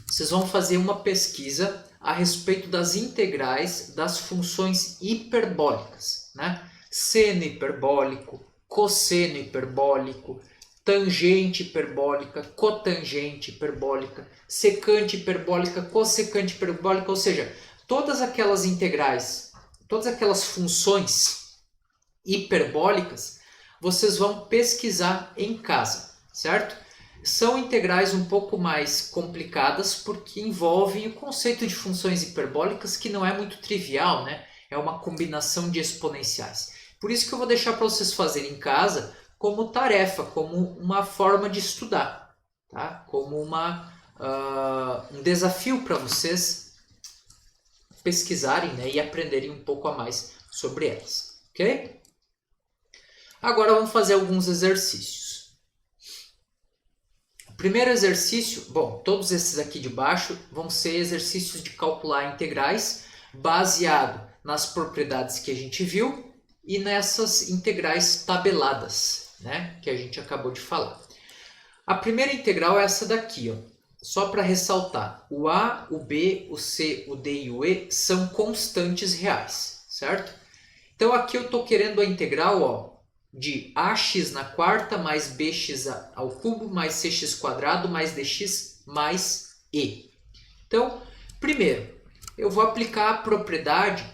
vocês vão fazer uma pesquisa a respeito das integrais das funções hiperbólicas, né? Seno hiperbólico, cosseno hiperbólico, tangente hiperbólica, cotangente hiperbólica, secante hiperbólica, cossecante hiperbólica, ou seja, todas aquelas integrais, todas aquelas funções hiperbólicas, vocês vão pesquisar em casa, certo? São integrais um pouco mais complicadas porque envolvem o conceito de funções hiperbólicas, que não é muito trivial, né? É uma combinação de exponenciais. Por isso que eu vou deixar para vocês fazerem em casa como tarefa, como uma forma de estudar, tá? Como um desafio para vocês pesquisarem, né? E aprenderem um pouco a mais sobre elas, ok? Agora vamos fazer alguns exercícios. O primeiro exercício, bom, todos esses aqui de baixo vão ser exercícios de calcular integrais baseado nas propriedades que a gente viu e nessas integrais tabeladas, né, que a gente acabou de falar. A primeira integral é essa daqui, ó. Só para ressaltar, o a, o b, o c, o d e o e são constantes reais, certo? Então aqui eu estou querendo a integral, ó, de ax na quarta mais bx ao cubo mais cx quadrado mais dx mais e. Então, primeiro, eu vou aplicar a propriedade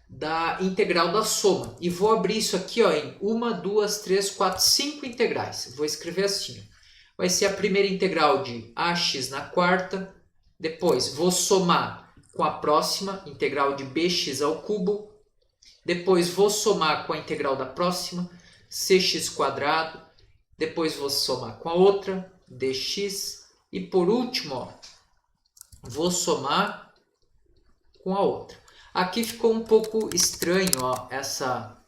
da integral da soma. E vou abrir isso aqui, ó, em 1, 2, 3, 4, 5 integrais. Vou escrever assim. Ó. Vai ser a primeira integral de ax na quarta. Depois vou somar com a próxima, integral de bx ao cubo. Depois vou somar com a integral da próxima, cx quadrado. Depois vou somar com a outra, dx. E por último, ó, vou somar com a outra. Aqui ficou um pouco estranho, ó, essa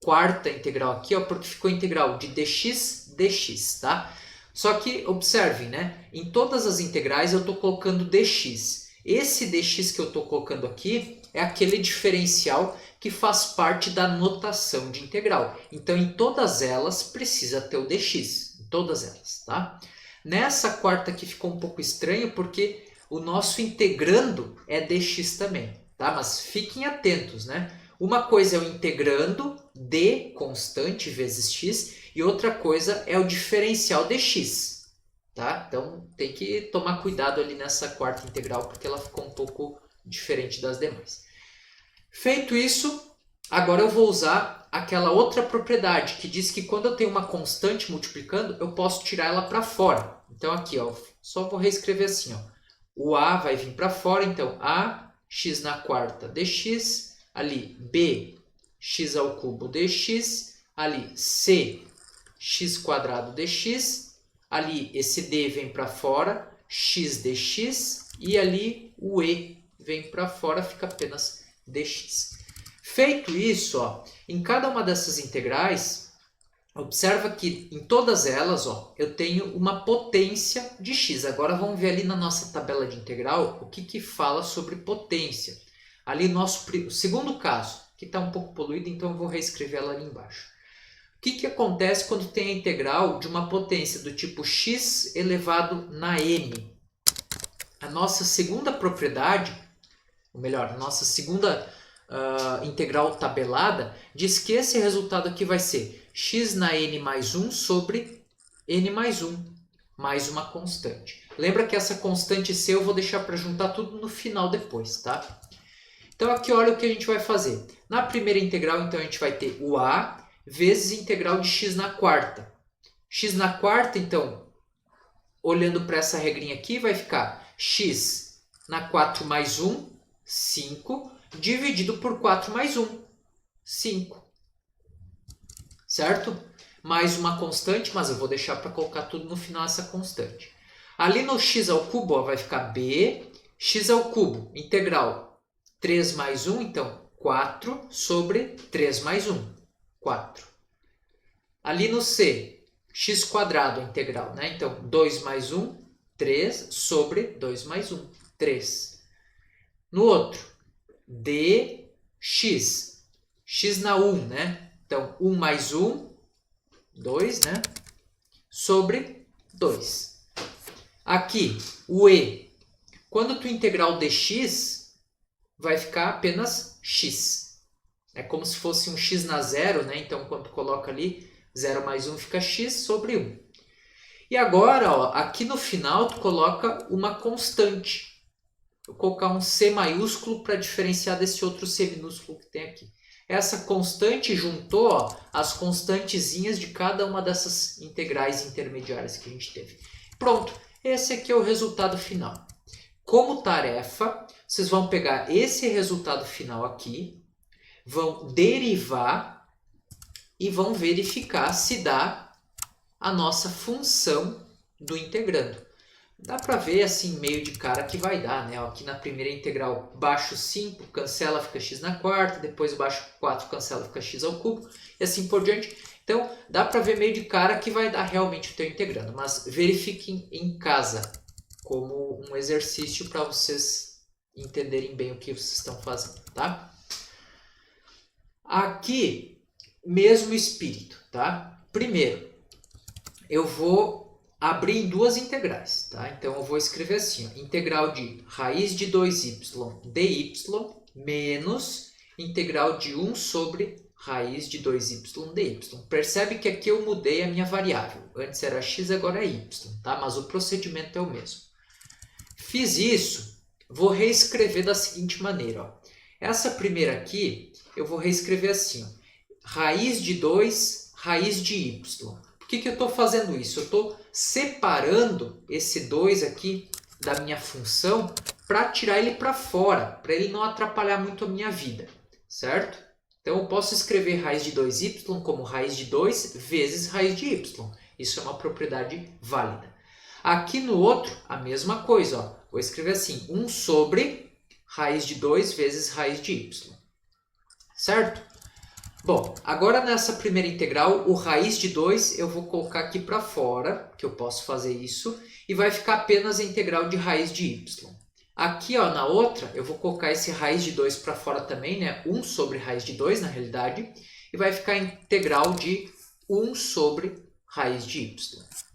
quarta integral aqui, ó, porque ficou integral de dx, dx, tá? Só que observem, né? Em todas as integrais eu estou colocando dx. Esse dx que eu estou colocando aqui é aquele diferencial que faz parte da notação de integral. Então, em todas elas precisa ter o dx, em todas elas, tá? Nessa quarta aqui ficou um pouco estranho porque o nosso integrando é dx também. Tá? Mas fiquem atentos, né? Uma coisa é o integrando d constante vezes x e outra coisa é o diferencial dx. Tá? Então tem que tomar cuidado ali nessa quarta integral porque ela ficou um pouco diferente das demais. Feito isso, agora eu vou usar aquela outra propriedade que diz que quando eu tenho uma constante multiplicando, eu posso tirar ela para fora. Então aqui, ó, só vou reescrever assim. Ó. O a vai vir para fora, então a x na quarta dx, ali b, x ao cubo dx, ali c, x quadrado dx, ali esse d vem para fora, x dx, e ali o e vem para fora, fica apenas dx. Feito isso, ó, em cada uma dessas integrais, observa que em todas elas, ó, eu tenho uma potência de x. Agora vamos ver ali na nossa tabela de integral o que fala sobre potência. Ali nosso segundo caso, que está um pouco poluído, então eu vou reescrever ela ali embaixo. O que acontece quando tem a integral de uma potência do tipo x elevado na n? A nossa segunda propriedade, ou melhor, a nossa segunda integral tabelada, diz que esse resultado aqui vai ser x na n mais 1 sobre n mais 1, mais uma constante. Lembra que essa constante c eu vou deixar para juntar tudo no final depois, tá? Então aqui olha o que a gente vai fazer. Na primeira integral, então, a gente vai ter o a vezes integral de x na quarta. X na quarta, então, olhando para essa regrinha aqui, vai ficar x na 4 mais 1, 5, dividido por 4 mais 1, 5. Certo? Mais uma constante, mas eu vou deixar para colocar tudo no final essa constante. Ali no x ao cubo, ó, vai ficar b, x ao cubo, integral 3 mais 1, então 4 sobre 3 mais 1, 4. Ali no c, x quadrado, integral, né? Então 2 mais 1, 3 sobre 2 mais 1, 3. No outro, dx, x na 1, né? Então 1 mais 1, 2, né? Sobre 2. Aqui, o e. Quando tu integrar o dx, vai ficar apenas x. É como se fosse um x na 0, né? Então, quando tu coloca ali, 0 mais 1 fica x sobre 1. E agora, ó, aqui no final, tu coloca uma constante. eu vou colocar um C maiúsculo para diferenciar desse outro C minúsculo que tem aqui. Essa constante juntou ó, as constantezinhas de cada uma dessas integrais intermediárias que a gente teve. Pronto, esse aqui é o resultado final. Como tarefa, vocês vão pegar esse resultado final aqui, vão derivar e vão verificar se dá a nossa função do integrando. Dá para ver assim meio de cara que vai dar, né? Aqui na primeira integral baixo 5 cancela, fica x na quarta, depois baixo 4 cancela, fica x ao cubo e assim por diante. Então dá para ver meio de cara que vai dar realmente o teu integrando, mas verifiquem em casa como um exercício para vocês entenderem bem o que vocês estão fazendo, tá? Aqui, mesmo espírito, tá? Primeiro, eu vou abrir em duas integrais, tá? Então eu vou escrever assim, ó, integral de raiz de 2y dy menos integral de 1 sobre raiz de 2y dy. Percebe que aqui eu mudei a minha variável. Antes era x, agora é y, tá? Mas o procedimento é o mesmo. Fiz isso, vou reescrever da seguinte maneira, ó. Essa primeira aqui, eu vou reescrever assim, ó, raiz de 2, raiz de y. Por que eu estou fazendo isso? Eu estou separando esse 2 aqui da minha função para tirar ele para fora, para ele não atrapalhar muito a minha vida, certo? Então eu posso escrever raiz de 2y como raiz de 2 vezes raiz de y. Isso é uma propriedade válida. Aqui no outro, a mesma coisa, ó. Vou escrever assim, 1 sobre raiz de 2 vezes raiz de y, certo? Bom, agora nessa primeira integral, o raiz de 2 eu vou colocar aqui para fora, que eu posso fazer isso, e vai ficar apenas a integral de raiz de y. Aqui ó, na outra, eu vou colocar esse raiz de 2 para fora também, né? 1 sobre raiz de 2 na realidade, e vai ficar a integral de 1 sobre raiz de y,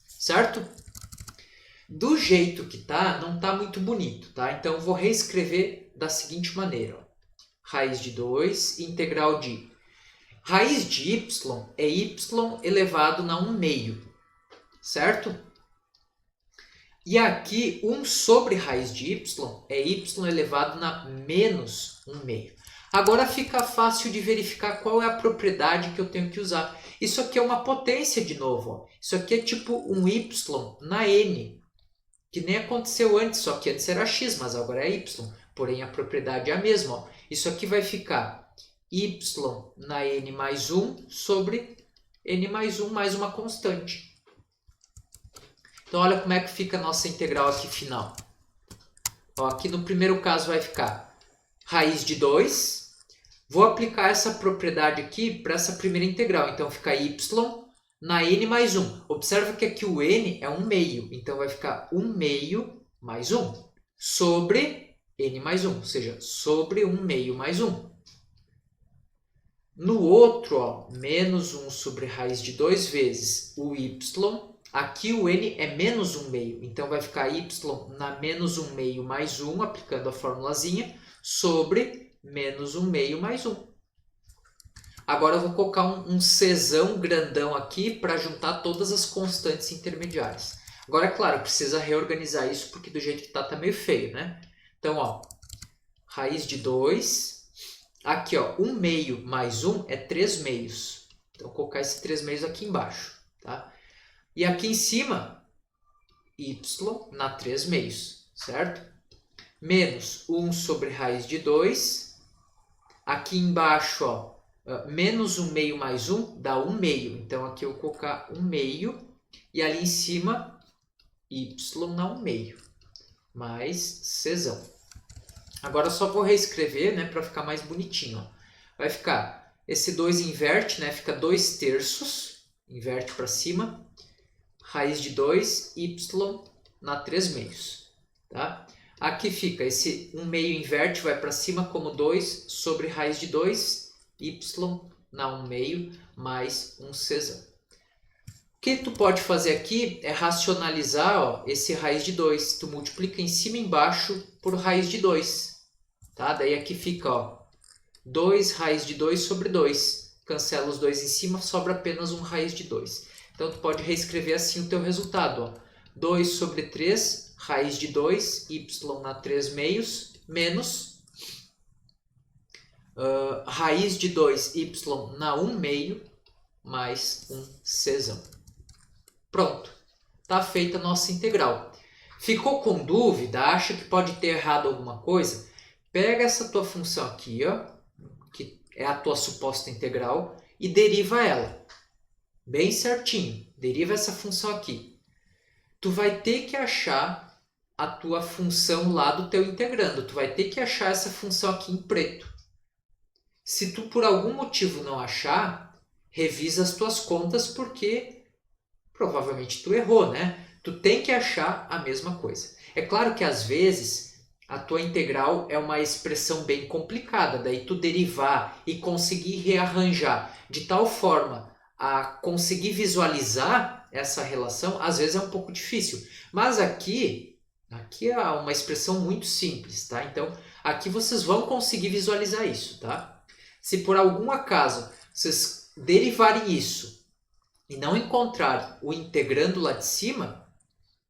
certo? Do jeito que tá, não tá muito bonito, tá? Então eu vou reescrever da seguinte maneira, ó. Raiz de 2, integral de raiz de y é y elevado na 1/2, certo? E aqui 1 sobre raiz de y é y elevado na menos 1/2. Agora fica fácil de verificar qual é a propriedade que eu tenho que usar. Isso aqui é uma potência de novo, ó. Isso aqui é tipo um y na n, que nem aconteceu antes, só que antes era x, mas agora é y. Porém a propriedade é a mesma, ó. Isso aqui vai ficar y na n mais 1 sobre n mais 1 mais uma constante. Então olha como é que fica a nossa integral aqui final. Ó, aqui no primeiro caso vai ficar raiz de 2. Vou aplicar essa propriedade aqui para essa primeira integral. Então fica y na n mais 1. Observa que aqui o n é 1/2. Então vai ficar 1/2 mais 1 sobre n mais 1. Ou seja, sobre 1/2 mais 1. No outro, ó, menos 1 sobre raiz de 2 vezes o y. Aqui o n é menos 1/2. Então vai ficar y na menos 1/2 mais 1, aplicando a formulazinha, sobre menos 1/2 mais 1. Agora eu vou colocar um czão grandão aqui para juntar todas as constantes intermediárias. Agora, é claro, precisa reorganizar isso porque do jeito que tá meio feio, né? Então, ó, raiz de 2. Aqui, ó, 1/2 mais 1 é 3/2. Então, vou colocar esse 3/2 aqui embaixo, tá? E aqui em cima, y na 3/2, certo? Menos 1 sobre raiz de 2. Aqui embaixo, ó, menos 1/2 mais 1 dá 1/2. Então, aqui eu vou colocar 1/2. E ali em cima, y na 1/2. Mais czão. Agora eu só vou reescrever, né, para ficar mais bonitinho. Ó. Vai ficar, esse 2 inverte, né, fica 2/3, inverte para cima, raiz de 2, y na 3/2. Tá? Aqui fica, esse 1/2 inverte, vai para cima como 2 sobre raiz de 2, y na 1/2 mais um czão. O que tu pode fazer aqui é racionalizar ó, esse raiz de 2. Tu multiplica em cima e embaixo por raiz de 2. Tá? Daí aqui fica ó, 2 raiz de 2 sobre 2. Cancela os 2 em cima, sobra apenas um raiz de 2. Então tu pode reescrever assim o teu resultado. Ó. 2 sobre 3 raiz de 2, y na 3 meios, menos raiz de 2, y na 1 meio, mais um czão. Pronto, está feita a nossa integral. Ficou com dúvida? Acha que pode ter errado alguma coisa? Pega essa tua função aqui, ó, que é a tua suposta integral, e deriva ela. Bem certinho, deriva essa função aqui. Tu vai ter que achar a tua função lá do teu integrando. Tu vai ter que achar essa função aqui em preto. Se tu por algum motivo não achar, revisa as tuas contas porque provavelmente tu errou, né? Tu tem que achar a mesma coisa. É claro que às vezes a tua integral é uma expressão bem complicada, daí tu derivar e conseguir rearranjar de tal forma a conseguir visualizar essa relação, às vezes é um pouco difícil. Mas aqui é uma expressão muito simples, tá? Então, aqui vocês vão conseguir visualizar isso, tá? Se por algum acaso vocês derivarem isso e não encontrarem o integrando lá de cima,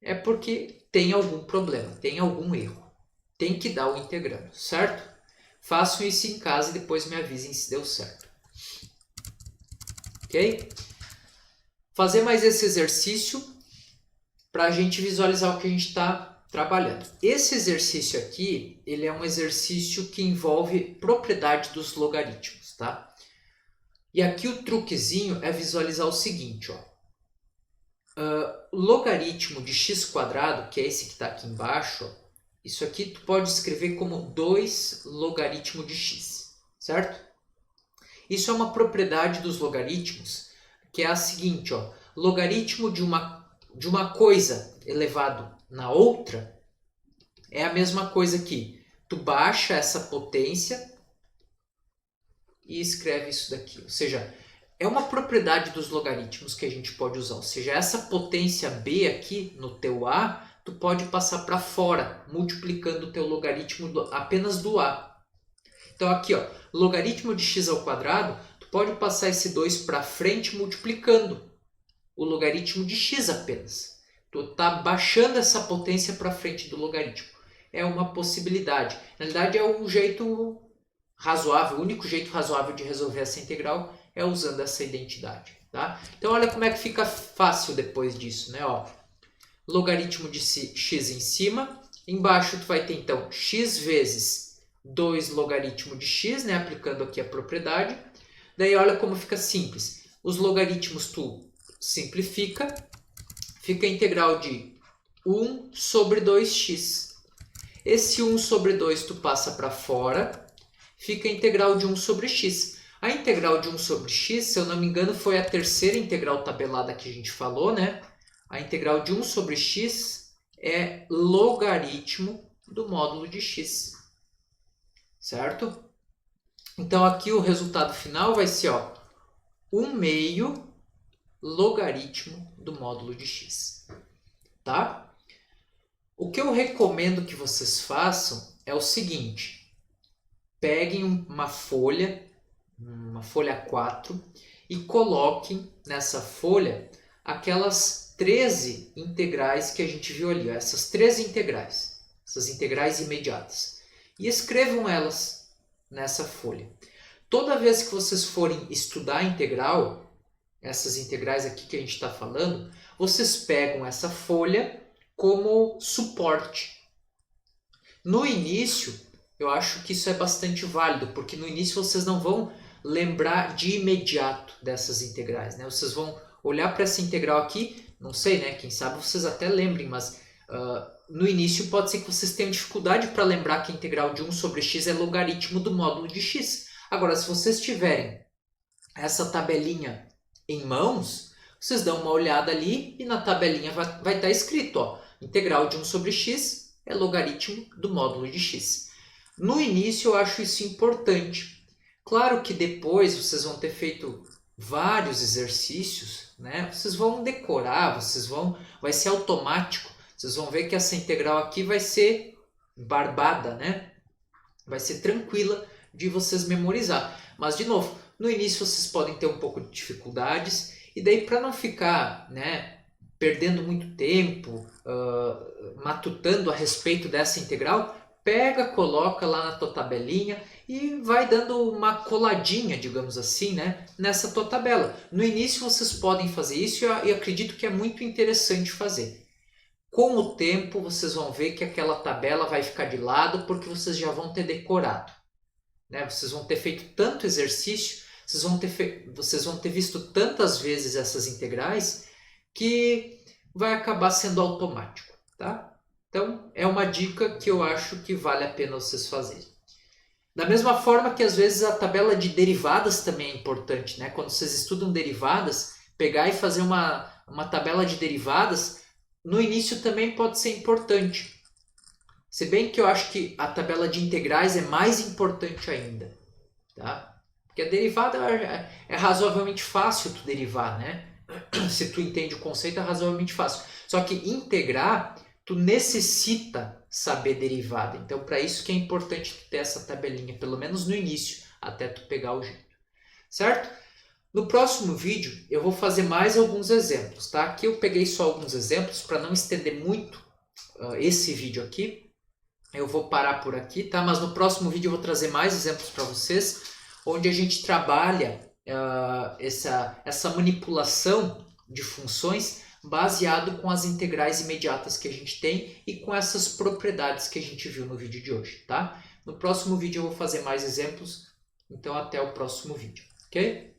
é porque tem algum problema, tem algum erro. Tem que dar o integrando, certo? Façam isso em casa e depois me avisem se deu certo. Ok? Fazer mais esse exercício para a gente visualizar o que a gente está trabalhando. Esse exercício aqui, ele é um exercício que envolve propriedade dos logaritmos, tá? E aqui o truquezinho é visualizar o seguinte, ó. O logaritmo de x², que é esse que está aqui embaixo, ó, isso aqui tu pode escrever como 2 logaritmo de x, certo? Isso é uma propriedade dos logaritmos, que é a seguinte, ó, logaritmo de uma coisa elevado na outra é a mesma coisa aqui. Tu baixa essa potência e escreve isso daqui. Ou seja, é uma propriedade dos logaritmos que a gente pode usar. Ou seja, essa potência b aqui no teu a, tu pode passar para fora, multiplicando o teu logaritmo apenas do a. Então aqui, ó, logaritmo de x², tu pode passar esse 2 para frente multiplicando o logaritmo de x apenas. Tu está baixando essa potência para frente do logaritmo. É uma possibilidade. Na realidade é um jeito razoável, o único jeito razoável de resolver essa integral é usando essa identidade. Tá? Então olha como é que fica fácil depois disso, né? Ó, logaritmo de x em cima, embaixo tu vai ter então x vezes 2 logaritmo de x, né? Aplicando aqui a propriedade. Daí olha como fica simples. Os logaritmos tu simplifica, fica a integral de 1 sobre 2x. Esse 1 sobre 2 tu passa para fora, fica a integral de 1 sobre x. A integral de 1 sobre x, se eu não me engano, foi a terceira integral tabelada que a gente falou, né? A integral de 1 sobre x é logaritmo do módulo de x. Certo? Então aqui o resultado final vai ser, ó, 1 meio logaritmo do módulo de x. Tá? O que eu recomendo que vocês façam é o seguinte. Peguem uma folha A4 e coloquem nessa folha aquelas 13 integrais que a gente viu ali. Ó, essas 13 integrais, essas integrais imediatas. E escrevam elas nessa folha. Toda vez que vocês forem estudar a integral, essas integrais aqui que a gente está falando, vocês pegam essa folha como suporte. No início, eu acho que isso é bastante válido, porque no início vocês não vão lembrar de imediato dessas integrais, né? Vocês vão olhar para essa integral aqui, não sei, né? Quem sabe vocês até lembrem, mas no início pode ser que vocês tenham dificuldade para lembrar que a integral de 1 sobre x é logaritmo do módulo de x. Agora, se vocês tiverem essa tabelinha em mãos, vocês dão uma olhada ali e na tabelinha vai estar escrito, ó, integral de 1 sobre x é logaritmo do módulo de x. No início eu acho isso importante. Claro que depois vocês vão ter feito vários exercícios, né? Vocês vão decorar, vai ser automático. Vocês vão ver que essa integral aqui vai ser barbada, né? Vai ser tranquila de vocês memorizar. Mas, de novo, no início vocês podem ter um pouco de dificuldades. E daí, para não ficar, né, perdendo muito tempo, matutando a respeito dessa integral, pega, coloca lá na tua tabelinha e vai dando uma coladinha, digamos assim, né, nessa tua tabela. No início vocês podem fazer isso e acredito que é muito interessante fazer. Com o tempo vocês vão ver que aquela tabela vai ficar de lado porque vocês já vão ter decorado, né? Vocês vão ter feito tanto exercício, vocês vão ter visto tantas vezes essas integrais que vai acabar sendo automático, tá? Então é uma dica que eu acho que vale a pena vocês fazerem. Da mesma forma que às vezes a tabela de derivadas também é importante, né? Quando vocês estudam derivadas, pegar e fazer uma tabela de derivadas, no início também pode ser importante. Se bem que eu acho que a tabela de integrais é mais importante ainda, tá? Porque a derivada é razoavelmente fácil tu derivar, né? Se tu entende o conceito, é razoavelmente fácil. Só que integrar, tu necessita saber derivada. Então, para isso que é importante tu ter essa tabelinha, pelo menos no início, até tu pegar o jeito. Certo? No próximo vídeo, eu vou fazer mais alguns exemplos, tá? Aqui eu peguei só alguns exemplos para não estender muito esse vídeo aqui. Eu vou parar por aqui, tá? Mas no próximo vídeo eu vou trazer mais exemplos para vocês, onde a gente trabalha essa manipulação de funções baseado com as integrais imediatas que a gente tem e com essas propriedades que a gente viu no vídeo de hoje, tá? No próximo vídeo eu vou fazer mais exemplos, então até o próximo vídeo, ok?